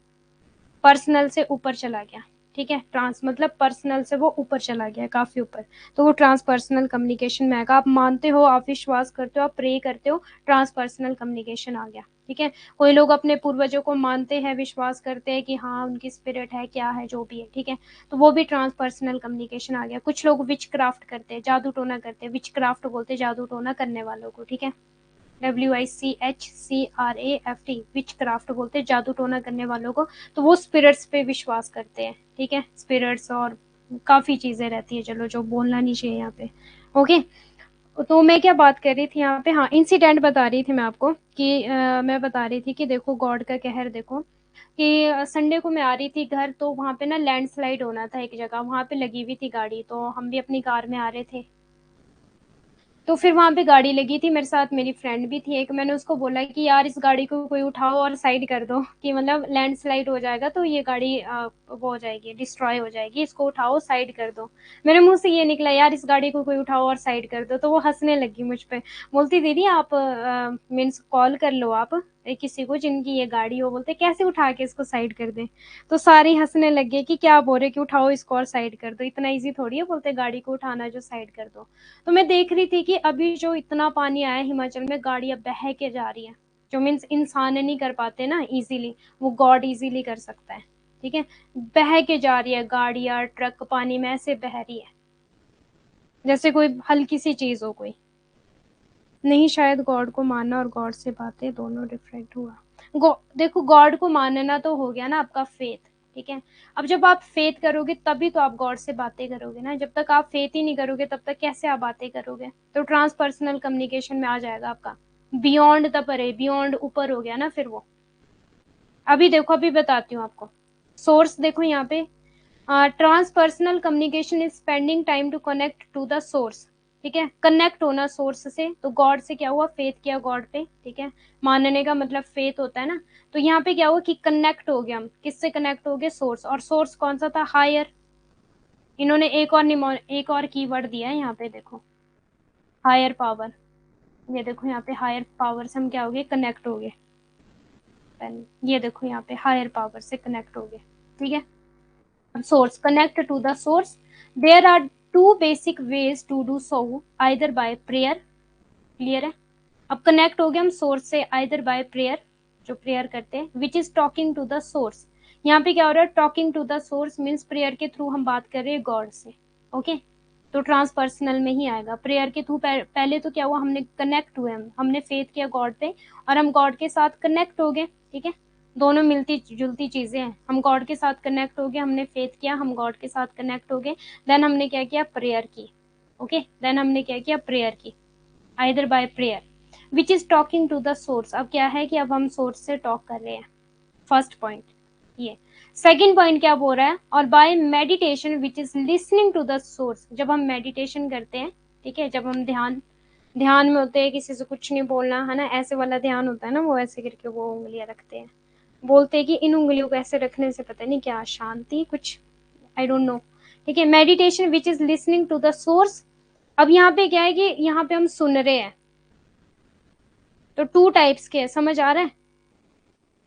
पर्सनल से ऊपर चला गया, ठीक है। ट्रांस मतलब पर्सनल से वो ऊपर चला गया, काफी ऊपर, तो वो ट्रांसपर्सनल कम्युनिकेशन में आएगा। आप मानते हो, आप विश्वास करते हो, आप प्रे करते हो, ट्रांसपर्सनल कम्युनिकेशन आ गया, ठीक है। कोई लोग अपने पूर्वजों को मानते हैं, विश्वास करते हैं कि हाँ उनकी स्पिरिट है, क्या है, जो भी है, ठीक है, तो वो भी ट्रांसपर्सनल कम्युनिकेशन आ गया। कुछ लोग विच क्राफ्ट करते हैं, जादू टोना करते हैं, विच क्राफ्ट बोलते हैं जादू टोना करने वालों को, ठीक है। WICHCRAFT, विच क्राफ्ट बोलते हैं जादू टोना करने वालों को। तो वो स्पिरिट्स पे विश्वास करते हैं, ठीक है, स्पिरिट्स और काफी चीजें रहती है, चलो जो बोलना नहीं चाहिए यहाँ पे, ओके। तो मैं क्या बात कर रही थी यहाँ पे, हाँ इंसिडेंट बता रही थी मैं आपको कि मैं बता रही थी कि देखो गॉड का कहर देखो, कि संडे को मैं आ रही थी घर, तो वहां पे ना लैंडस्लाइड होना था एक जगह, वहां पे लगी हुई थी गाड़ी, तो हम भी अपनी कार में आ रहे थे। तो फिर वहां पे गाड़ी लगी थी, मेरे साथ मेरी फ्रेंड भी थी एक, मैंने उसको बोला कि यार इस गाड़ी को कोई उठाओ और साइड कर दो, कि मतलब लैंडस्लाइड हो जाएगा तो ये गाड़ी वो हो जाएगी, डिस्ट्रॉय हो जाएगी, इसको उठाओ साइड कर दो। मेरे मुंह से ये निकला, यार इस गाड़ी को कोई उठाओ और साइड कर दो, तो वो हंसने लगी मुझ पे, बोलती दीदी आप मीन्स कॉल कर लो आप, किसी को जिनकी ये गाड़ी हो, बोलते कैसे उठा के इसको साइड कर दे। तो सारे हंसने लगे कि क्या बोल रहे कि उठाओ इसको और साइड कर दो, इतना इजी थोड़ी है बोलते गाड़ी को उठाना जो साइड कर दो। तो मैं देख रही थी कि अभी जो इतना पानी आया हिमाचल में, गाड़ियां बह के जा रही है, जो मीन्स इंसान नहीं कर पाते ना इजीली, वो गॉड इजीली कर सकता है। ठीक है, बह के जा रही है गाड़ियां, ट्रक पानी में ऐसे बह रही है जैसे कोई हल्की सी चीज हो कोई। नहीं, शायद गॉड को मानना और गॉड से बातें दोनों डिफरेंट हुआ। देखो, गॉड को मानना तो हो गया ना आपका फेथ, ठीक है। अब जब आप फेथ करोगे तभी तो आप गॉड से बातें करोगे ना, जब तक आप फेथ ही नहीं करोगे तब तक कैसे आप बातें करोगे। तो ट्रांसपर्सनल कम्युनिकेशन में आ जाएगा आपका बियॉन्ड द परे, बियॉन्ड ऊपर हो गया ना फिर वो। अभी देखो, अभी बताती हूँ आपको। सोर्स देखो यहाँ पे, transpersonal communication is spending time to connect to the source. ठीक है, कनेक्ट होना सोर्स से, तो गॉड से क्या हुआ, फेथ किया गॉड पे। ठीक है, मानने का मतलब फेथ होता है ना। तो यहाँ पे क्या हुआ कि कनेक्ट हो गया, हम किससे कनेक्ट हो गए, सोर्स। और सोर्स कौन सा था, हायर। इन्होंने एक और कीवर्ड दिया है यहाँ पे, देखो हायर पावर। ये देखो यहाँ पे हायर पावर से हम क्या हो गए, कनेक्ट हो गए। ये देखो यहाँ पे हायर पावर से कनेक्ट हो गए। ठीक है, source, connect to the source. There are two basic ways to do so, either by prayer, clear है। अब कनेक्ट हो गए हम सोर्स से, आइदर बाय प्रेयर, जो प्रेयर करते हैं, which is talking to the source. यहाँ पे क्या हो रहा है, talking to the source means prayer के थ्रू हम बात कर रहे हैं गॉड से। ओके, तो ट्रांसपर्सनल में ही आएगा प्रेयर के थ्रू। पहले तो क्या हुआ, हमने कनेक्ट हुए, हमने फेथ किया गॉड पे और हम गॉड के साथ कनेक्ट हो गए। ठीक है, दोनों मिलती जुलती चीजें हैं। हम गॉड के साथ कनेक्ट हो गए, हमने फेथ किया, हम गॉड के साथ कनेक्ट हो गए, देन हमने क्या किया, प्रेयर की। ओके, देन हमने क्या किया, प्रेयर की, either by prayer which is talking to the source. अब क्या है कि अब हम सोर्स से टॉक कर रहे हैं, फर्स्ट पॉइंट ये। सेकेंड पॉइंट क्या बोल रहा है, और by meditation which is listening to the source. जब हम मेडिटेशन करते हैं, ठीक है, जब हम ध्यान में होते हैं, किसी से कुछ नहीं बोलना है ना, ऐसे वाला ध्यान होता है ना, वो ऐसे करके वो उंगलियां रखते हैं, बोलते हैं कि इन उंगलियों को ऐसे रखने से पता नहीं क्या शांति कुछ, आई डोंट नो। ठीक है, meditation which is listening to the source. अब यहाँ पे क्या है कि यहाँ पे हम सुन रहे हैं, तो टू टाइप्स के, समझ आ रहा है।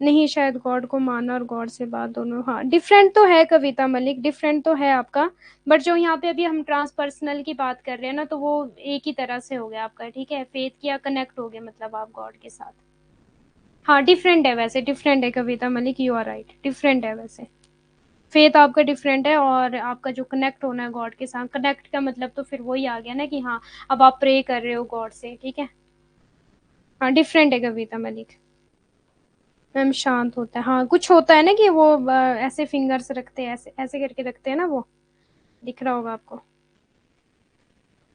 नहीं, शायद गॉड को माना और गॉड से बात दोनों, हाँ डिफरेंट तो है कविता मलिक, डिफरेंट तो है आपका। बट जो यहाँ पे अभी हम ट्रांसपर्सनल की बात कर रहे हैं ना, तो वो एक ही तरह से हो गया आपका। ठीक है, फेथ किया, कनेक्ट हो गया, मतलब आप गॉड के साथ। हाँ डिफरेंट है, वैसे डिफरेंट है Kavita Malik, you are right, different है वैसे। फेथ आपका डिफरेंट है, और आपका जो कनेक्ट होना है गॉड के साथ, कनेक्ट का मतलब तो फिर वही आ गया ना कि हाँ अब आप प्रे कर रहे हो गॉड से। ठीक है, हाँ डिफरेंट है कविता मलिक। मैम शांत होता है, हाँ कुछ होता है ना कि वो ऐसे फिंगर्स रखते हैं, ऐसे ऐसे करके रखते हैं ना, वो दिख रहा होगा आपको।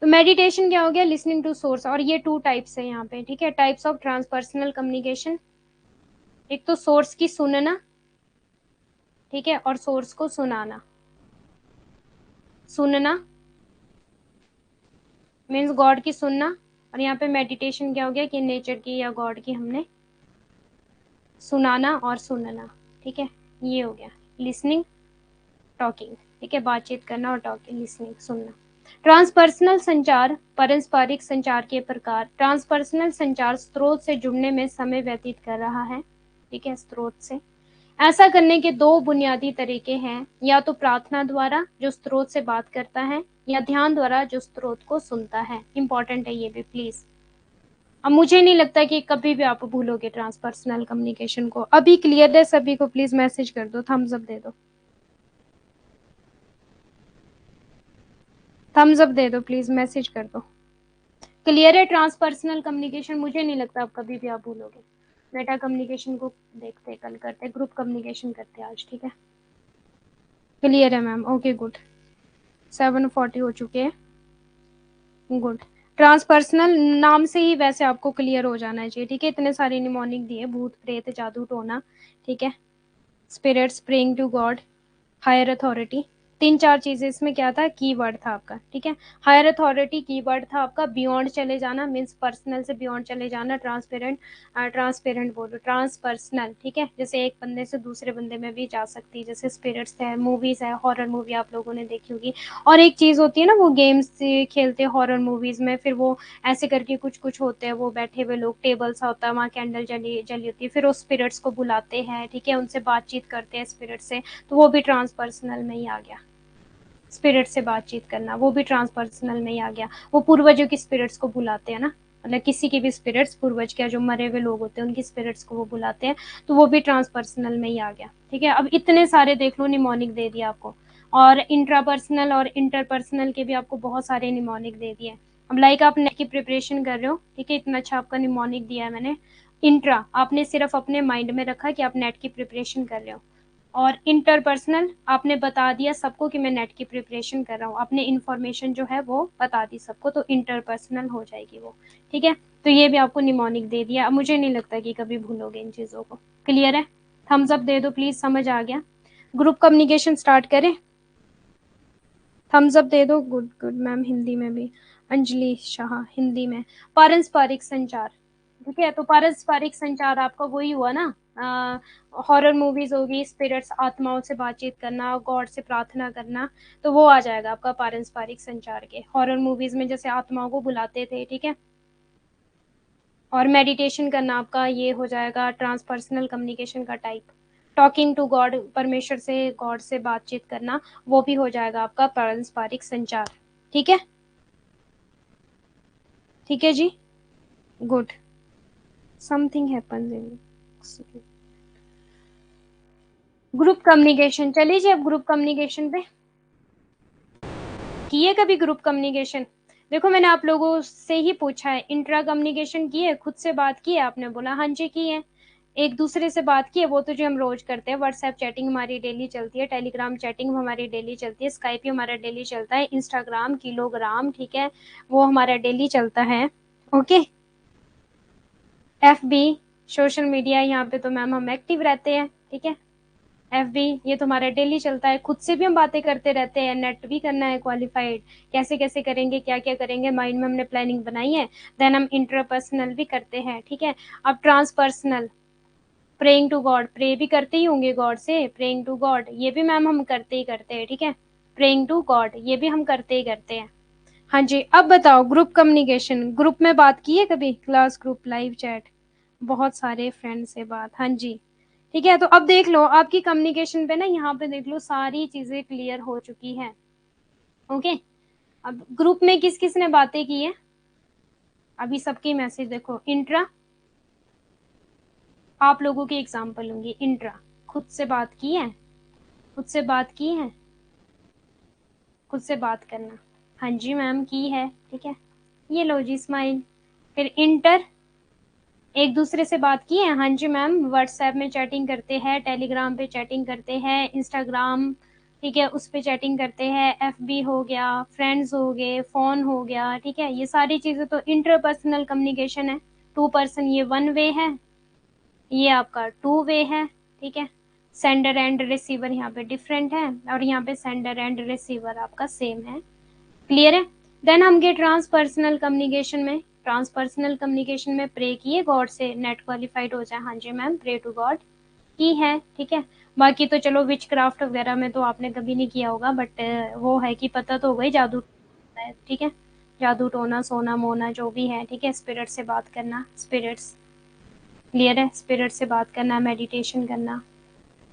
तो मेडिटेशन क्या हो गया, लिसनिंग टू सोर्स। और ये टू टाइप्स है यहाँ पे। ठीक है, टाइप्स ऑफ ट्रांसपर्सनल कम्युनिकेशन। एक तो सोर्स की सुनना, ठीक है, और सोर्स को सुनाना। सुनना मीन्स गॉड की सुनना, और यहाँ पे मेडिटेशन क्या हो गया कि नेचर की या गॉड की हमने सुनाना और सुनना। ठीक है, ये हो गया लिसनिंग, टॉकिंग। ठीक है, बातचीत करना और टॉकिंग, लिसनिंग सुनना। ट्रांसपर्सनल संचार, पारस्परिक संचार के प्रकार। ट्रांसपर्सनल संचार स्रोत से जुड़ने में समय व्यतीत कर रहा है। ठीक है, स्रोत से। ऐसा करने के दो बुनियादी तरीके हैं, या तो प्रार्थना द्वारा जो स्रोत से बात करता है, या ध्यान द्वारा जो स्रोत को सुनता है। इंपॉर्टेंट है ये भी प्लीज। अब मुझे नहीं लगता कि कभी भी आप भूलोगे ट्रांसपर्सनल कम्युनिकेशन को। अभी क्लियर है सभी को, प्लीज मैसेज कर दो, थम्स अप दे दो, थम्स अप दे दो प्लीज, मैसेज कर दो। क्लियर है ट्रांसपर्सनल कम्युनिकेशन, मुझे नहीं लगता आप कभी भी आप भूलोगे। मेटा कम्युनिकेशन को देखते कल करते, ग्रुप कम्युनिकेशन करते आज। ठीक है, क्लियर है मैम, ओके गुड। 7:40 हो चुके हैं, गुड। ट्रांसपर्सनल नाम से ही वैसे आपको क्लियर हो जाना चाहिए। ठीक है, इतने सारे निमोनिक दिए, भूत प्रेत जादू टोना। ठीक है, spirits, praying to God, higher authority. तीन चार चीजें इसमें क्या था, कीवर्ड था आपका, ठीक है। हायर अथॉरिटी कीवर्ड था आपका, बियॉन्ड चले जाना मीन्स पर्सनल से बियॉन्ड चले जाना, ट्रांसपेरेंट, ट्रांसपेरेंट बोलो ट्रांसपर्सनल, ठीक है, जैसे एक बंदे से दूसरे बंदे में भी जा सकती है, जैसे स्पिरिट्स है, मूवीज है, हॉरर मूवी आप लोगों ने देखी होगी। और एक चीज होती है ना, वो गेम्स खेलते हैं हॉरर मूवीज में, फिर वो ऐसे करके कुछ कुछ होते हैं, वो बैठे हुए लोग, टेबल सा होता है, वहाँ कैंडल जली जली होती है, फिर वो स्पिरिट्स को बुलाते हैं, ठीक है, उनसे बातचीत करते हैं स्पिरिट से, तो वो भी ट्रांसपर्सनल में ही आ गया। स्पिरिट से बातचीत करना वो भी ट्रांसपर्सनल में ही आ गया। वो पूर्वजों की स्पिरिट्स को बुलाते हैं ना, मतलब किसी की भी स्पिरिट्स, पूर्वज के जो मरे हुए लोग होते हैं उनकी स्पिरिट्स को वो बुलाते हैं, तो वो भी ट्रांसपर्सनल में ही आ गया, ठीक है। अब इतने सारे देख लो, निमोनिक दे दिया आपको, और इंट्रापर्सनल और इंटरपर्सनल के भी आपको बहुत सारे निमोनिक दे दिए। अब लाइक आप नेट की प्रिपरेशन कर रहे हो, ठीक है, इतना अच्छा आपका निमोनिक दिया है मैंने। इंट्रा आपने सिर्फ अपने माइंड में रखा कि आप नेट की प्रिपरेशन कर रहे हो, और इंटरपर्सनल आपने बता दिया सबको कि मैं नेट की प्रिपरेशन कर रहा हूँ, आपने इन्फॉर्मेशन जो है वो बता दी सबको, तो इंटरपर्सनल हो जाएगी वो, ठीक है। तो ये भी आपको निमोनिक दे दिया। अब मुझे नहीं लगता कि कभी भूलोगे इन चीज़ों को। क्लियर है? थम्स अप दे दो प्लीज, समझ आ गया। ग्रुप कम्युनिकेशन स्टार्ट करें? थम्स अप दे दो। गुड गुड मैम, हिंदी में भी। अंजलि शाह हिंदी में। पारस्परिक संचार, ठीक है, तो पारस्परिक संचार आपका वही हुआ ना, हॉरर मूवीज होगी, स्पिरिट्स आत्माओं से बातचीत करना, गॉड से प्रार्थना करना, तो वो आ जाएगा आपका पारस्परिक संचार के। हॉरर मूवीज में जैसे आत्माओं को बुलाते थे, ठीक है, और मेडिटेशन करना आपका ये हो जाएगा ट्रांसपर्सनल कम्युनिकेशन का टाइप। टॉकिंग टू गॉड, परमेश्वर से, गॉड से बातचीत करना, वो भी हो जाएगा आपका पारस्परिक संचार, ठीक है। ठीक है जी, good. Something happens in group communication. चलिए जी, अब ग्रुप कम्युनिकेशन पे किए कभी ग्रुप कम्युनिकेशन? देखो मैंने आप लोगों से ही पूछा है, इंट्रा कम्युनिकेशन की है, खुद से बात की है, आपने बोला हाँ जी की है। एक दूसरे से बात की है, वो तो जो हम रोज करते हैं, व्हाट्सएप चैटिंग हमारी डेली चलती है, टेलीग्राम चैटिंग हमारी डेली चलती है, स्काइप ही हमारा डेली चलता है, इंस्टाग्राम, किलोग्राम, ठीक है, वो हमारा डेली चलता है। ओके, FB, सोशल मीडिया, यहाँ पे तो मैम हम एक्टिव रहते हैं, ठीक है। FB ये तो हमारा डेली चलता है, खुद से भी हम बातें करते रहते हैं, नेट भी करना है क्वालिफाइड, कैसे कैसे करेंगे, क्या क्या करेंगे, माइंड में हमने प्लानिंग बनाई है। देन हम इंटरपर्सनल भी करते हैं, ठीक है। अब ट्रांसपर्सनल, प्रेइंग टू गॉड, प्रे भी करते ही होंगे गॉड से, प्रेइंग टू गॉड ये भी मैम हम करते ही करते हैं, ठीक है। प्रेइंग टू गॉड ये भी हम करते ही करते हैं। हाँ जी, अब बताओ ग्रुप कम्युनिकेशन, ग्रुप में बात की है कभी, क्लास ग्रुप, लाइव चैट, बहुत सारे फ्रेंड से बात, हाँ जी, ठीक है। तो अब देख लो आपकी कम्युनिकेशन पे ना, यहाँ पे देख लो सारी चीजें क्लियर हो चुकी है। ओके, अब ग्रुप में किस किस ने बातें की है, अभी सबकी मैसेज देखो। इंट्रा, आप लोगों की एग्जांपल लूंगी, इंट्रा खुद से बात की है, खुद से बात की है, खुद से बात करना, हाँ जी मैम की है, ठीक है, ये लो जी स्माइल। फिर इंटर, एक दूसरे से बात की है, हाँ जी मैम, व्हाट्सएप में चैटिंग करते हैं, टेलीग्राम पे चैटिंग करते हैं, इंस्टाग्राम, ठीक है, उस पे चैटिंग करते हैं, FB हो गया, फ्रेंड्स हो गए, फोन हो गया, ठीक है, ये सारी चीजें तो इंटरपर्सनल कम्युनिकेशन है। 2 पर्सन ये 1 वे है, ये आपका 2 वे है, ठीक है। सेंडर एंड रिसीवर यहाँ पे डिफरेंट है, और यहाँ पे सेंडर एंड रिसीवर आपका सेम है। क्लियर है? देन हम गए ट्रांसपर्सनल कम्युनिकेशन में। ट्रांसपर्सनल कम्युनिकेशन में प्रे किए गॉड से, नेट क्वालिफाइड हो जाए, हाँ जी मैम, प्रे टू गॉड की है, ठीक है। बाकी तो चलो विच क्राफ्ट वगैरह में तो आपने कभी नहीं किया होगा, बट वो है कि पता तो हो गई, जादू है, ठीक है, जादू टोना सोना मोना जो भी है, ठीक है, स्पिरिट से बात करना, स्पिरिट्स, क्लियर है, स्पिरिट से बात करना, मेडिटेशन करना,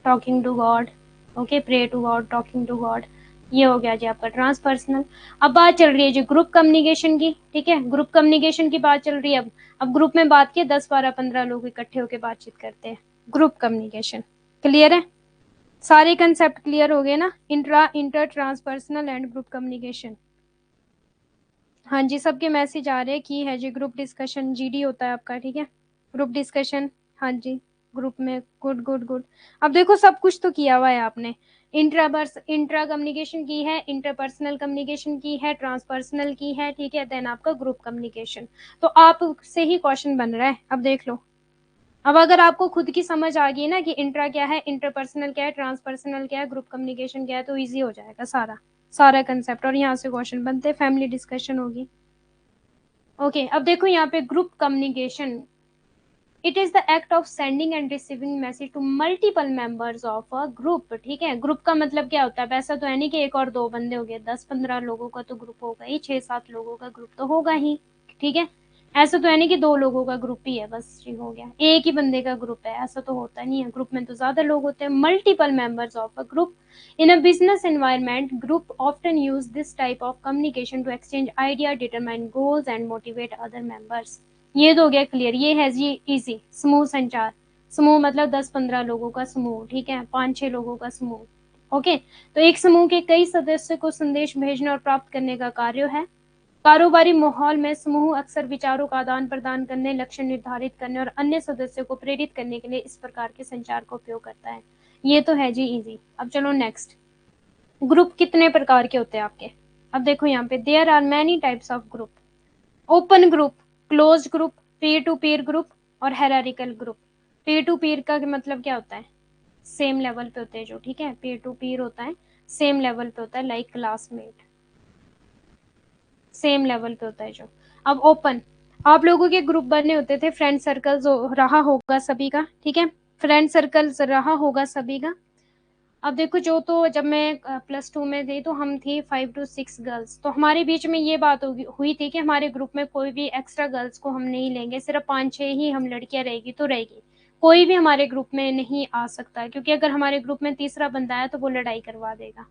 talking to God, okay, pray to God, talking to God, ये हो गया जी आपका ट्रांसपर्सनल। अब बात चल रही है जी ग्रुप कम्युनिकेशन की, ठीक है, ग्रुप कम्युनिकेशन की बात चल रही है। अब ग्रुप में बात की, 10 12 15 लोग इकट्ठे होकर बातचीत करते हैं, ग्रुप कम्युनिकेशन। क्लियर है? सारे कंसेप्ट क्लियर हो गए ना, इंटर ट्रांसपर्सनल एंड ग्रुप कम्युनिकेशन। हाँ जी, सबके मैसेज आ रहे हैं कि है जी, ग्रुप डिस्कशन GD होता है आपका, ठीक है, ग्रुप डिस्कशन, हाँ जी, ग्रुप में, गुड गुड गुड। अब देखो सब कुछ तो किया हुआ है आपने, इंट्रा कम्युनिकेशन की है, इंटरपर्सनल कम्युनिकेशन की है, ट्रांसपर्सनल की है, ठीक है, देन आपका ग्रुप कम्युनिकेशन। तो आप से ही क्वेश्चन बन रहा है, अब देख लो, अब अगर आपको खुद की समझ आ गई ना कि इंट्रा क्या है, इंटरपर्सनल क्या है, ट्रांसपर्सनल क्या है, ग्रुप कम्युनिकेशन क्या है, तो इजी हो जाएगा सारा सारा कंसेप्ट, और यहाँ से क्वेश्चन बनते, फैमिली डिस्कशन होगी। ओके, अब देखो यहाँ पे group communication, it is the act of sending and receiving message to multiple members of a group. ठीक है, ग्रुप का मतलब क्या होता है, वैसा तो है नहीं कि एक और दो बंदे हो गए, 10-15 लोगों का तो ग्रुप होगा ही, 6-7 लोगों का ग्रुप तो होगा ही। ठीक है, ऐसा तो है नहीं कि 2 लोगों का ग्रुप ही है बस ठीक हो गया, एक ही बंदे का ग्रुप है, ऐसा तो होता नहीं है, ग्रुप में तो ज्यादा लोग होते हैं। Multiple members of a group in a business environment, group often use this type of communication to exchange idea, determine goals and motivate other members. ये तो हो गया क्लियर, ये है जी इजी, समूह संचार। समूह मतलब 10-15 लोगों का समूह, ठीक है, 5-6 लोगों का समूह। ओके, तो एक समूह के कई सदस्यों को संदेश भेजने और प्राप्त करने का कार्य है। कारोबारी माहौल में समूह अक्सर विचारों का आदान प्रदान करने, लक्ष्य निर्धारित करने और अन्य सदस्यों को प्रेरित करने के लिए इस प्रकार के संचार का उपयोग करता है। ये तो है जी इजी। अब चलो नेक्स्ट, ग्रुप कितने प्रकार के होते हैं आपके। अब देखो यहाँ पे there are many types of group, open group, close group, peer to peer group और hierarchical group. Peer to peer का मतलब क्या होता है, सेम लेवल पे होते हैं जो, ठीक है, पीयर टू पीयर होता है सेम लेवल पे होता है, लाइक क्लासमेट, सेम लेवल पे होता है जो। अब ओपन, आप लोगों के ग्रुप बने होते थे, फ्रेंड सर्कल रहा होगा सभी का, ठीक है, फ्रेंड सर्कल रहा होगा सभी का। अब देखो जो, तो जब मैं +2 में थी तो हम थी 5 to 6 गर्ल्स, तो हमारे बीच में ये बात हुई थी कि हमारे ग्रुप में कोई भी एक्स्ट्रा गर्ल्स को हम नहीं लेंगे, सिर्फ 5-6 ही हम लड़कियां रहेगी तो रहेगी, कोई भी हमारे ग्रुप में नहीं आ सकता, क्योंकि अगर हमारे ग्रुप में तीसरा बंदा है तो वो लड़ाई करवा देगा।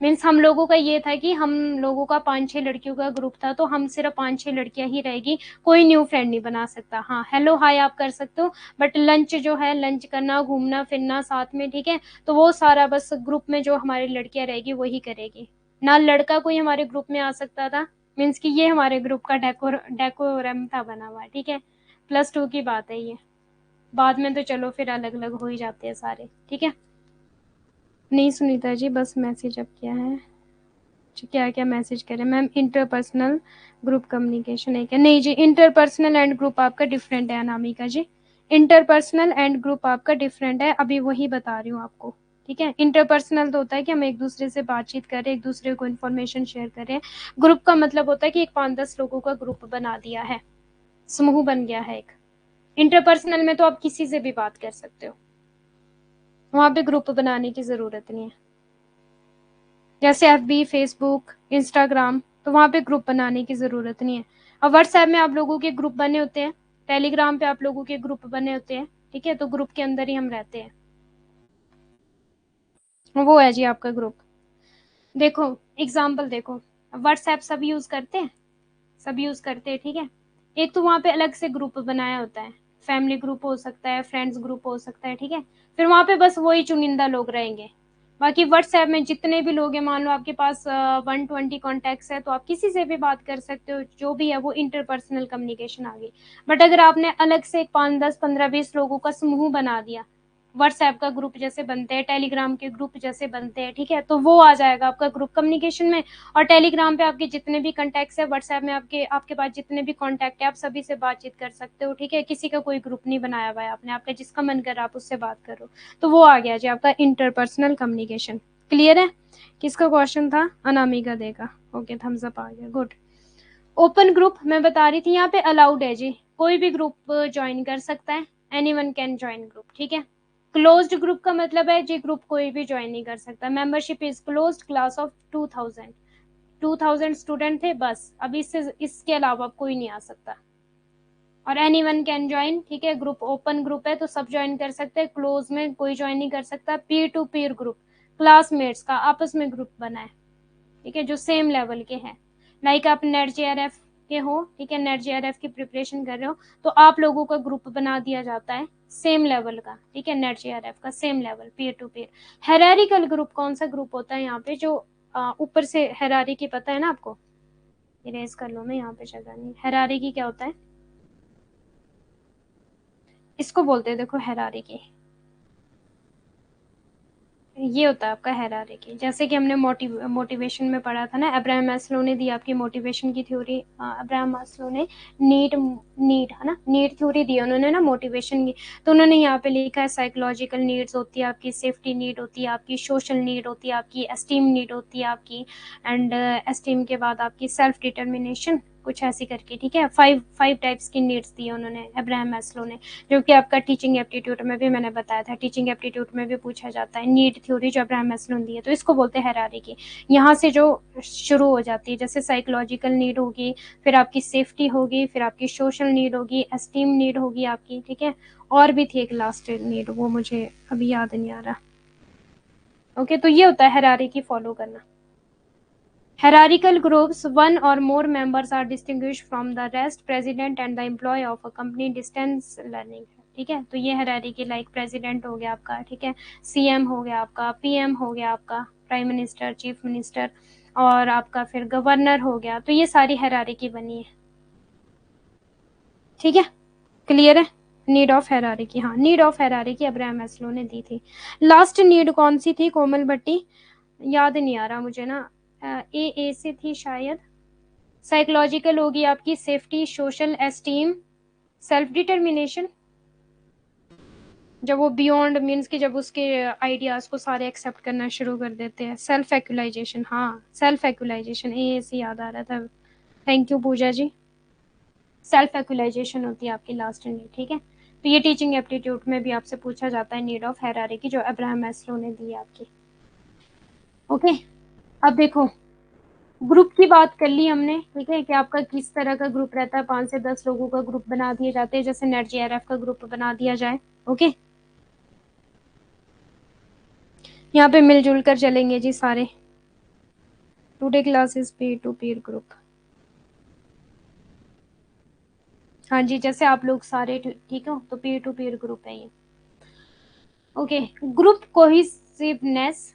मीन्स हम लोगों का ये था कि हम लोगों का 5-6 लड़कियों का ग्रुप था, तो हम सिर्फ 5-6 लड़कियां ही रहेगी, कोई न्यू फ्रेंड नहीं बना सकता। हाँ, हेलो हाय आप कर सकते हो, बट लंच जो है, लंच करना, घूमना फिरना साथ में, ठीक है, तो वो सारा बस ग्रुप में जो हमारी लड़कियां रहेगी वही करेगी, ना लड़का कोई हमारे ग्रुप में आ सकता था। मीन्स कि ये हमारे ग्रुप का डेकोरम था बना हुआ, ठीक है, +2 की बात है ये, बाद में तो चलो फिर अलग अलग हो ही जाते हैं सारे, ठीक है। नहीं सुनीता जी, बस मैसेज अब क्या है, क्या क्या मैसेज करें मैम, इंटरपर्सनल ग्रुप कम्युनिकेशन है क्या, नहीं जी, इंटरपर्सनल एंड ग्रुप आपका डिफरेंट है अनामिका जी, इंटरपर्सनल एंड ग्रुप आपका डिफरेंट है, अभी वही बता रही हूँ आपको, ठीक है। इंटरपर्सनल तो होता है कि हम एक दूसरे से बातचीत करें, एक दूसरे को इन्फॉर्मेशन शेयर करें। ग्रुप का मतलब होता है कि एक 5-10 लोगों का ग्रुप बना दिया है, समूह बन गया है एक। इंटरपर्सनल में तो आप किसी से भी बात कर सकते हो, वहां पे ग्रुप बनाने की जरूरत नहीं है, जैसे FB, फेसबुक, इंस्टाग्राम, तो वहां पे ग्रुप बनाने की जरूरत नहीं है। और व्हाट्सएप में आप लोगों के ग्रुप बने होते हैं, टेलीग्राम पे आप लोगों के ग्रुप बने होते हैं, ठीक है, तो ग्रुप के अंदर ही हम रहते हैं, वो है जी आपका ग्रुप। देखो एग्जाम्पल देखो, व्हाट्सएप सब यूज करते हैं, सब यूज करते हैं, ठीक है। एक तो वहां पे अलग से ग्रुप बनाया होता है, फैमिली ग्रुप हो सकता है, फ्रेंड्स ग्रुप हो सकता है, ठीक है, फिर वहां पे बस वही चुनिंदा लोग रहेंगे। बाकी व्हाट्सएप में जितने भी लोग हैं, मान लो आपके पास 120 कॉन्टेक्ट्स है, तो आप किसी से भी बात कर सकते हो, जो भी है वो इंटरपर्सनल कम्युनिकेशन आ गई। बट अगर आपने अलग से 5-10-15-20 लोगों का समूह बना दिया, व्हाट्सएप का ग्रुप जैसे बनते हैं, टेलीग्राम के ग्रुप जैसे बनते हैं, ठीक है, तो वो आ जाएगा आपका ग्रुप कम्युनिकेशन में। और टेलीग्राम पे आपके जितने भी कॉन्टैक्ट्स है, व्हाट्सएप में आपके आपके पास जितने भी कॉन्टैक्ट है, आप सभी से बातचीत कर सकते हो, ठीक है, किसी का कोई ग्रुप नहीं बनाया हुआ है आपने, आपका जिसका मन कर आप उससे बात करो, तो वो आ गया जी आपका इंटरपर्सनल कम्युनिकेशन। क्लियर है, किसका क्वेश्चन था, अनामिका देगा, ओके, थम्स अप आ गया, गुड। ओपन ग्रुप मैं बता रही थी, यहाँ पे अलाउड है जी, कोई भी ग्रुप ज्वाइन कर सकता है, एनीवन कैन ज्वाइन ग्रुप, ठीक है। क्लोज्ड ग्रुप का मतलब है जी ग्रुप कोई भी ज्वाइन नहीं कर सकता, membership is closed, class of 2000 student थे बस, अब इसके अलावा कोई नहीं आ सकता। और एनीवन कैन ज्वाइन, ठीक है, ग्रुप ओपन ग्रुप है तो सब ज्वाइन कर सकते हैं, क्लोज में कोई ज्वाइन नहीं कर सकता। Peer to peer group, classmates का आपस में ग्रुप बना है, ठीक है, जो सेम लेवल के हैं, लाइक आप नेट JRF के हो, ठीक है, नेट JRF की प्रिपरेशन कर रहे हो, तो आप लोगों का ग्रुप बना दिया जाता है सेम लेवल का, ठीक है, नेट JRF का same level, peer to peer. Hierarchical group कौन सा ग्रुप होता है यहाँ पे, जो ऊपर से हेरारी की पता है ना आपको, इरेज कर लो, मैं यहाँ पे जगह नहीं, हेरारी की क्या होता है, इसको बोलते हैं देखो हेरारी की, ये होता है आपका हायरार्की। जैसे कि हमने मोटिवेशन में पढ़ा था ना, अब्राहम मैस्लो ने दी आपकी मोटिवेशन की थ्योरी। अब्राहम मैस्लो ने नीड नीड है ना, नीड थ्योरी दी उन्होंने ना मोटिवेशन की। तो उन्होंने यहाँ पे लिखा है साइकोलॉजिकल नीड्स होती है आपकी, सेफ्टी नीड होती है आपकी, सोशल नीड होती है आपकी, एस्टीम नीड होती है आपकी, एंड एस्टीम के बाद आपकी सेल्फ डिटर्मिनेशन, कुछ ऐसी करके, ठीक है। फाइव टाइप्स की नीड्स दी उन्होंने अब्राहम मैस्लो ने, जो कि आपका टीचिंग एप्टीट्यूड में भी मैंने बताया था, टीचिंग एप्टीट्यूड में भी पूछा जाता है। नीड थ्योरी जो अब्राहम मैस्लो ने दी है, तो इसको बोलते हैं हायरार्की। यहाँ से जो शुरू हो जाती है, जैसे साइकोलॉजिकल नीड होगी, फिर आपकी सेफ्टी होगी, फिर आपकी सोशल नीड होगी, एस्टीम नीड होगी आपकी, ठीक है। और भी थी एक लास्ट नीड, वो मुझे अभी याद नहीं आ रहा। ओके, तो ये होता है हायरार्की फॉलो करना। Hierarchical groups, one or more members are distinguished from the rest. President and the employee of a company, distance learning, ठीक है। तो ये hierarchy लाइक प्रेसिडेंट हो गया आपका, ठीक है, सीएम हो गया आपका, पीएम हो गया आपका, प्राइम मिनिस्टर, चीफ मिनिस्टर, और आपका फिर गवर्नर हो गया। तो ये सारी hierarchy बनी है, ठीक है, क्लियर है। नीड ऑफ हायरार्की, हाँ, need of hierarchy Abraham Maslow ने दी थी। लास्ट नीड कौन सी थी कोमल भट्टी, याद नहीं आ रहा मुझे ना, ए से थी शायद। साइकोलॉजिकल होगी आपकी safety, social esteem, self determination, जब वो बियॉन्ड मीन्स कि जब उसके आइडियाज को सारे एक्सेप्ट करना शुरू कर देते हैं। सेल्फ एक्चुअलाइजेशन, हाँ, सेल्फ एक्चुअलाइजेशन, ए से याद आ रहा था, thank you Puja ji. Self actualization होती है आपकी लास्ट नीड, ठीक है। तो ये टीचिंग एप्टीट्यूड में भी आपसे पूछा जाता है, नीड ऑफ हायरार्की जो अब्राहम मैस्लो ने दी आपकी। ओके, अब देखो, ग्रुप की बात कर ली हमने, ठीक है, कि आपका किस तरह का ग्रुप रहता है। 5 से 10 लोगों का ग्रुप बना दिए जाते हैं, जैसे नेट जेआरएफ का ग्रुप बना दिया जाए। ओके, यहाँ पे मिलजुल कर चलेंगे जी सारे। Today classes peer to peer group, हाँ जी, जैसे आप लोग सारे ठीक हो, तो पीयर टू पीयर ग्रुप है ये। Okay, group cohesiveness,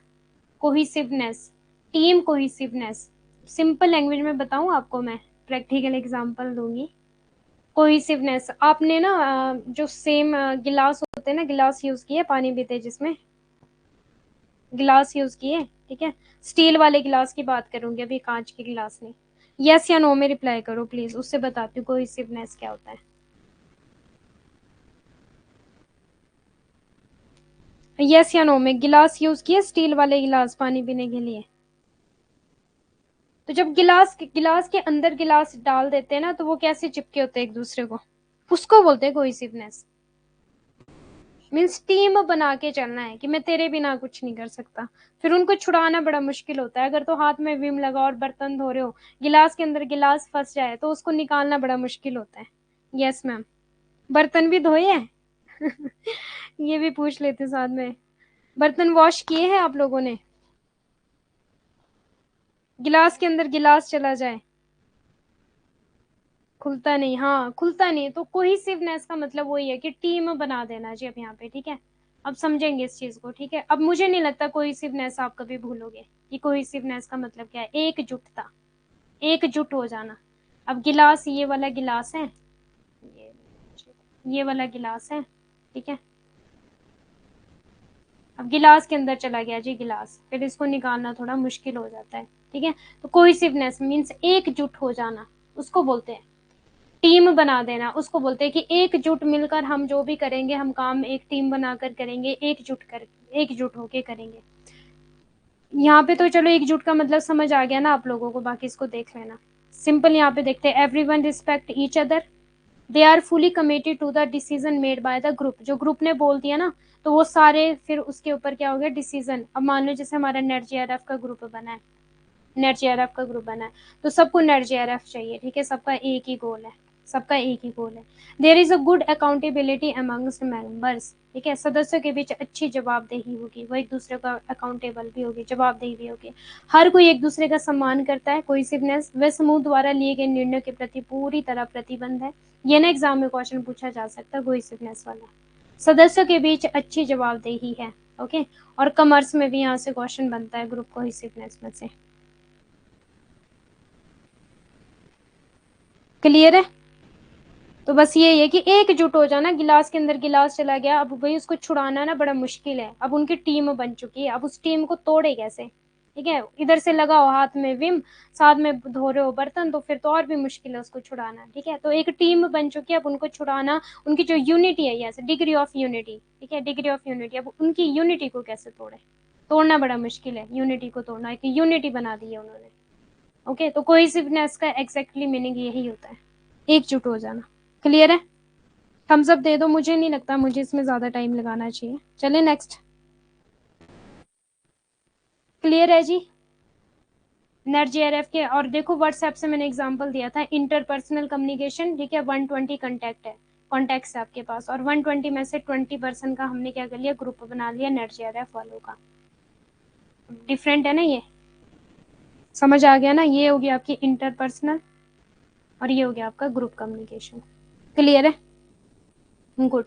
cohesiveness, team cohesiveness, simple language में बताऊं आपको, मैं प्रैक्टिकल एग्जांपल दूंगी। कोहिसिवनेस, आपने ना जो सेम गिलास होते हैं ना, गिलास यूज किए पानी पीते जिसमें, गिलास यूज किए, ठीक है। स्टील वाले गिलास की बात करूंगी अभी, कांच के गिलास नहीं। यस या नो में रिप्लाई करो प्लीज, उससे बताती हूँ कोहिसिवनेस क्या होता है। यस या नो में, गिलास यूज किए, स्टील वाले गिलास पानी पीने के लिए। तो जब गिलास के अंदर गिलास डाल देते हैं ना, तो वो कैसे चिपके होते हैं एक दूसरे को, उसको बोलते हैं कोहिसिवनेस। मीन्स टीम बना के चलना है कि मैं तेरे बिना कुछ नहीं कर सकता। फिर उनको छुड़ाना बड़ा मुश्किल होता है। अगर तो हाथ में विम लगा और बर्तन धो रहे हो, गिलास के अंदर गिलास फंस जाए तो उसको निकालना बड़ा मुश्किल होता है। यस मैम, बर्तन भी धोए हैं ये भी पूछ लेते साथ में। बर्तन वॉश किए हैं आप लोगों ने, गिलास के अंदर गिलास चला जाए, खुलता नहीं, हाँ खुलता नहीं। तो कोहिसिवनेस का मतलब वही है कि टीम बना देना जी, अब यहाँ पे, ठीक है। अब समझेंगे इस चीज को, ठीक है। अब मुझे नहीं लगता कोहिसिवनेस आप कभी भूलोगे कि कोहिसिवनेस का मतलब क्या है, एकजुटता, एकजुट हो जाना। अब गिलास, ये वाला गिलास है, ये ये वाला गिलास है, ठीक है। अब गिलास के अंदर चला गया जी गिलास, फिर इसको निकालना थोड़ा मुश्किल हो जाता है, ठीक है। तो कोहिसिवनेस मीन्स एकजुट हो जाना, उसको बोलते हैं। टीम बना देना, उसको बोलते हैं कि एकजुट मिलकर हम जो भी करेंगे, हम काम एक टीम बनाकर करेंगे, एकजुट होके करेंगे। यहाँ पे तो चलो एकजुट का मतलब समझ आ गया ना आप लोगों को, बाकी इसको देख लेना। सिंपल यहाँ पे देखते हैं, everyone respect each other, they are fully committed to the decision made by the group. जो ग्रुप ने बोल दिया ना, तो वो सारे फिर उसके ऊपर क्या हो गया, डिसीजन। अब मान लो जैसे हमारा नेट जेआरएफ का ग्रुप बना है, नेट जेआरएफ का ग्रुप बना है, तो सबको नेट जेआरएफ चाहिए, ठीक है। सबका एक ही गोल है, सबका एक ही गोल है। There is a good accountability amongst members, ठीक है। सदस्यों के बीच अच्छी जवाबदेही होगी, वो एक दूसरे का अकाउंटेबल भी होगी, जवाबदेही भी होगी। हर कोई एक दूसरे का सम्मान करता है। कोहेसिवनेस, वे समूह द्वारा लिए गए निर्णयों के प्रति पूरी तरह प्रतिबद्ध है। ये ना एग्जाम में क्वेश्चन पूछा जा सकता है कोहेसिवनेस वाला। सदस्यों के बीच अच्छी जवाबदेही है, ओके। और कॉमर्स में भी यहाँ से क्वेश्चन बनता है ग्रुप कोहेसिवनेस में से। क्लियर है। तो बस ये है कि एकजुट हो जाना, गिलास के अंदर गिलास चला गया, अब भाई उसको छुड़ाना ना बड़ा मुश्किल है। अब उनकी टीम बन चुकी है, अब उस टीम को तोड़े कैसे? ठीक है, इधर से लगाओ हाथ में विम, साथ में धो रहे हो बर्तन, तो फिर तो और भी मुश्किल है उसको छुड़ाना। ठीक है, तो एक टीम बन चुकी है, अब उनको छुड़ाना, उनकी जो यूनिटी है, यहाँ से डिग्री ऑफ यूनिटी, ठीक है, डिग्री ऑफ यूनिटी, अब उनकी यूनिटी को कैसे तोड़े? तोड़ना बड़ा मुश्किल है, यूनिटी को तोड़ना, एक यूनिटी बना दी है उन्होंने। ओके, तो कोहेसिवनेस का एग्जैक्टली मीनिंग यही होता है, एकजुट हो जाना। क्लियर है? थम्स अप दे दो, मुझे नहीं लगता मुझे इसमें ज्यादा टाइम लगाना चाहिए। चले नेक्स्ट। क्लियर है जी? नेट जेआरएफ के, और देखो व्हाट्सएप से मैंने एग्जांपल दिया था, इंटरपर्सनल कम्युनिकेशन, ठीक है, 120 कॉन्टैक्ट है, कॉन्टैक्ट्स है आपके पास, और 120 में से 20% का हमने क्या कर लिया, ग्रुप बना लिया नेट जेआरएफ वालों का। डिफरेंट है ना ये? समझ आ गया ना? ये हो गया आपकी इंटरपर्सनल, और ये हो गया आपका ग्रुप कम्युनिकेशन। क्लियर है? Good.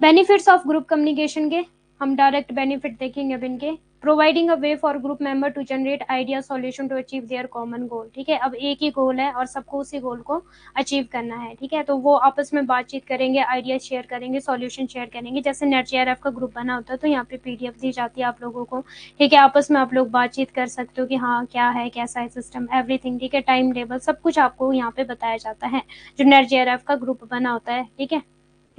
Benefits of group communication के हम डायरेक्ट बेनिफिट देखेंगे अब इनके। Providing a way for group member to generate idea solution to achieve their common goal. ठीक है, अब एक ही गोल है और सबको उसी गोल को अचीव करना है। ठीक है, तो वो आपस में बातचीत करेंगे, आइडिया शेयर करेंगे, सॉल्यूशन शेयर करेंगे। जैसे नेट जेआरएफ का ग्रुप बना होता है तो यहाँ पे पीडीएफ दी जाती है आप लोगों को। ठीक है, आपस में आप लोग बातचीत कर सकते हो कि हाँ क्या है, कैसा है सिस्टम, एवरीथिंग। ठीक है, टाइम टेबल सब कुछ आपको यहाँ पे बताया जाता है जो नेट जेआरएफ का ग्रुप बना होता है। ठीक है,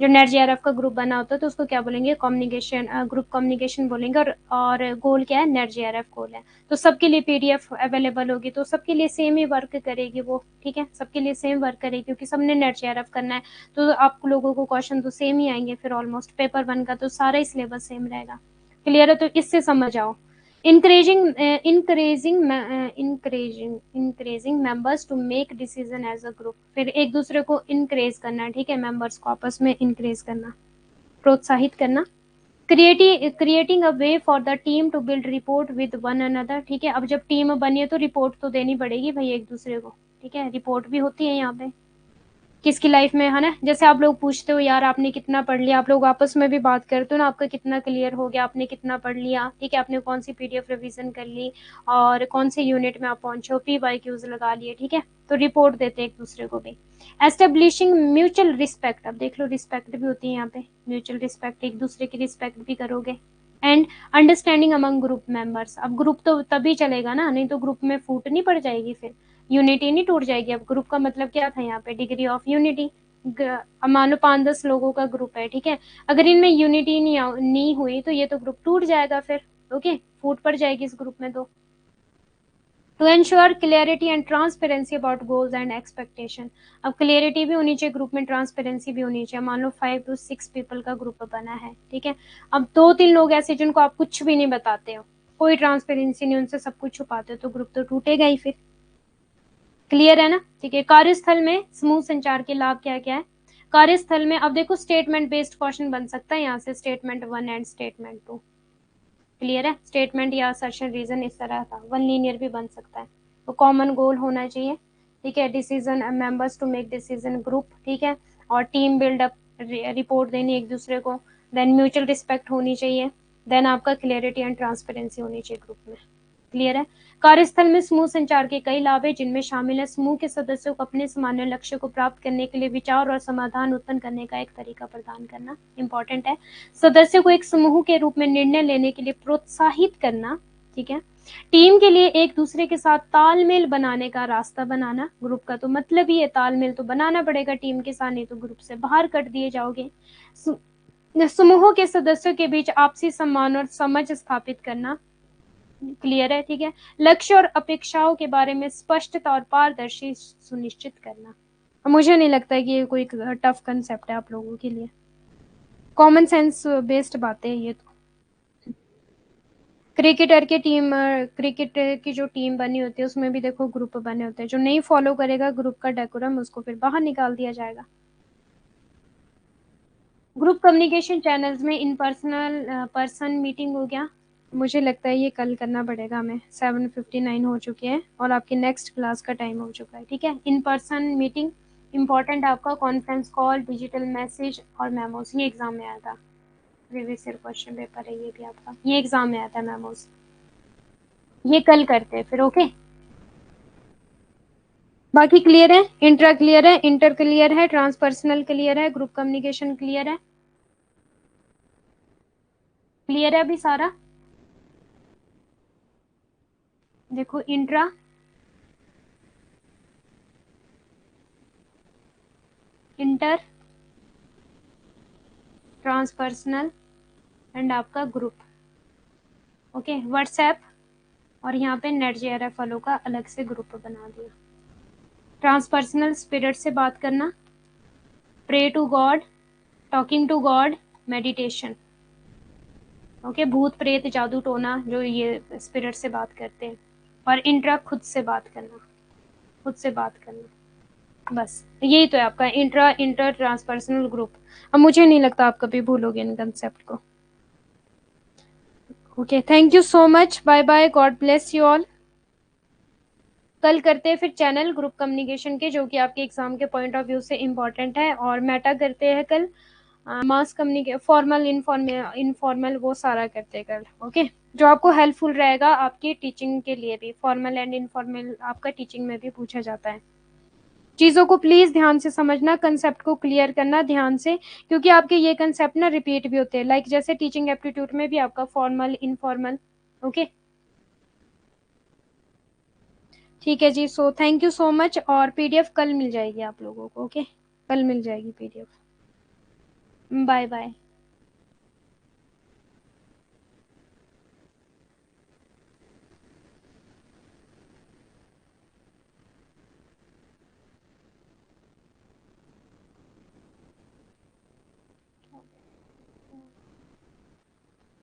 जो नेट जेआरएफ का ग्रुप बना होता है तो उसको क्या बोलेंगे, कम्युनिकेशन, ग्रुप कम्युनिकेशन बोलेंगे। और गोल क्या है, नेट जेआरएफ गोल है। तो सबके लिए पीडीएफ अवेलेबल होगी, तो सबके लिए सेम ही वर्क करेगी वो। ठीक है, सबके लिए सेम वर्क करेगी क्योंकि सबने नेट जेआरएफ करना है, तो आप लोगों को क्वेश्चन तो सेम ही आएंगे फिर ऑलमोस्ट। पेपर 1 का तो सारा ही सिलेबस सेम रहेगा। क्लियर है? तो इससे समझ आओ। Encouraging members to make decision as a group, फिर एक दूसरे को इंकरेज करना। ठीक है, मेंबर्स को आपस में इंकरेज करना, प्रोत्साहित करना। Creating a way for the team to build rapport with one another. ठीक है, अब जब टीम बनी है तो रिपोर्ट तो देनी पड़ेगी भाई एक दूसरे को। ठीक है, रिपोर्ट भी होती है यहाँ पे किसकी लाइफ में, है ना? जैसे आप लोग पूछते हो यार आपने कितना पढ़ लिया, आप लोग आपस में भी बात करते हो ना, आपका कितना क्लियर हो गया, आपने कितना पढ़ लिया। ठीक है, आपने कौन सी पीडीएफ रिवीजन कर ली और कौन से यूनिट में आप पहुंचे हो, पीवाईक्यूज लगा लिए। ठीक है, तो रिपोर्ट देते हैं एक दूसरे को भी। एस्टेब्लिशिंग म्यूचुअल रिस्पेक्ट, अब देख लो रिस्पेक्ट भी होती है यहाँ पे, म्यूचुअल रिस्पेक्ट, एक दूसरे की रिस्पेक्ट भी करोगे। And understanding among group members, अब ग्रुप तो तभी चलेगा ना, नहीं तो ग्रुप में फूट नहीं पड़ जाएगी, फिर यूनिटी नहीं टूट जाएगी। अब ग्रुप का मतलब क्या था यहाँ पे, डिग्री ऑफ यूनिटी। मान लो 5-10 लोगों का ग्रुप है, ठीक है, अगर इनमें यूनिटी नहीं हुई तो ये तो ग्रुप टूट जाएगा फिर। ओके, फूट पड़ जाएगी इस ग्रुप में। तो to ensure clarity and transparency about goals and expectation, अब क्लियरिटी भी होनी चाहिए ग्रुप में, ट्रांसपेरेंसी भी होनी चाहिए। मान लो 5 to 6 पीपल का ग्रुप बना है, ठीक है, अब 2-3 लोग ऐसे जिनको आप कुछ भी नहीं बताते हो, कोई ट्रांसपेरेंसी नहीं, उनसे सब कुछ छुपाते हो, तो ग्रुप तो टूटेगा ही फिर। क्लियर है ना? ठीक है, कार्यस्थल में समूह संचार के लाभ क्या क्या है? कार्यस्थल में अब देखो स्टेटमेंट बेस्ड क्वेश्चन बन सकता है यहाँ से, स्टेटमेंट 1 एंड स्टेटमेंट 2। क्लियर है? स्टेटमेंट या असर्शन रीजन इस तरह का, 1 लीनियर भी बन सकता है। तो कॉमन गोल होना चाहिए। ठीक है, decision members to make decision group. ठीक है, और टीम बिल्डअप, रिपोर्ट देनी एक दूसरे को। देन म्यूचुअल रिस्पेक्ट होनी चाहिए। देन आपका क्लियरिटी एंड ट्रांसपेरेंसी होनी चाहिए ग्रुप में। क्लियर है? कार्यस्थल में समूह संचार के कई लाभ है जिनमें शामिल है समूह के सदस्यों को अपने सामान्य लक्ष्य को प्राप्त करने के लिए विचार और समाधान उत्पन्न करने का एक तरीका प्रदान करना, इंपॉर्टेंट है। सदस्यों को एक समूह के रूप में निर्णय लेने के लिए प्रोत्साहित करना। ठीक है, टीम के लिए एक दूसरे के साथ तालमेल बनाने का रास्ता बनाना। ग्रुप का तो मतलब ही है तालमेल तो बनाना पड़ेगा टीम के साथ, नहीं तो ग्रुप से बाहर कट दिए जाओगे। समूह के सदस्यों के बीच आपसी सम्मान और समझ स्थापित करना। क्लियर है? ठीक है, लक्ष्य और अपेक्षाओं के बारे में स्पष्टता और पारदर्शी सुनिश्चित करना। मुझे नहीं लगता कि ये कोई टफ कंसेप्ट है आप लोगों के लिए, कॉमन सेंस बेस्ड बातें हैं ये तो। क्रिकेटर की टीम, क्रिकेट की जो टीम बनी होती है उसमें भी देखो ग्रुप बने होते हैं, जो नहीं फॉलो करेगा ग्रुप का डेकोरम उसको फिर बाहर निकाल दिया जाएगा। ग्रुप कम्युनिकेशन चैनल्स में इन पर्सन मीटिंग हो गया, मुझे लगता है ये कल करना पड़ेगा हमें, 7:59 हो चुके हैं और आपकी नेक्स्ट क्लास का टाइम हो चुका है। ठीक है, इन पर्सन मीटिंग इंपॉर्टेंट आपका, कॉन्फ्रेंस कॉल, डिजिटल मैसेज और मेमोस, ये एग्जाम में आया था, प्रीवियस ईयर क्वेश्चन पेपर है ये भी आपका, ये एग्जाम में आया था मेमोस। ये कल करते हैं फिर। ओके, बाकी क्लियर है? इंट्रा क्लियर है, इंटर क्लियर है, ट्रांसपर्सनल क्लियर है, ग्रुप कम्युनिकेशन क्लियर है? क्लियर है अभी सारा? देखो इंट्रा, इंटर, ट्रांसपर्सनल एंड आपका ग्रुप। ओके, व्हाट्सएप और यहाँ पे नेट JRF का अलग से ग्रुप बना दिया। ट्रांसपर्सनल स्पिरिट से बात करना, pray to God, talking to God, meditation. Okay, भूत प्रेत जादू टोना जो ये स्पिरिट से बात करते हैं। और इंट्रा खुद से बात करना, खुद से बात करना। बस यही तो है आपका इंट्रा, इंटर, ट्रांसपर्सनल, ग्रुप। अब मुझे नहीं लगता आप कभी भूलोगे इन कंसेप्ट को। Okay, thank you so much, bye bye, God bless you all. कल करते हैं फिर चैनल ग्रुप कम्युनिकेशन के, जो कि आपके एग्जाम के पॉइंट ऑफ व्यू से इम्पोर्टेंट है। और मेटा करते हैं कल, मास कम्युनिकेशन, फॉर्मल, इनफॉर्मल, वो सारा करते हैं कल। ओके, जो आपको हेल्पफुल रहेगा आपकी टीचिंग के लिए भी। फॉर्मल एंड इनफॉर्मल आपका टीचिंग में भी पूछा जाता है। चीजों को प्लीज ध्यान से समझना, कंसेप्ट को क्लियर करना ध्यान से, क्योंकि आपके ये कंसेप्ट ना रिपीट भी होते हैं, लाइक जैसे टीचिंग एप्टीट्यूड में भी आपका फॉर्मल, इनफॉर्मल। ओके, ठीक है जी। So thank you so much, और PDF कल मिल जाएगी आप लोगों को। ओके, कल मिल जाएगी PDF। Bye bye.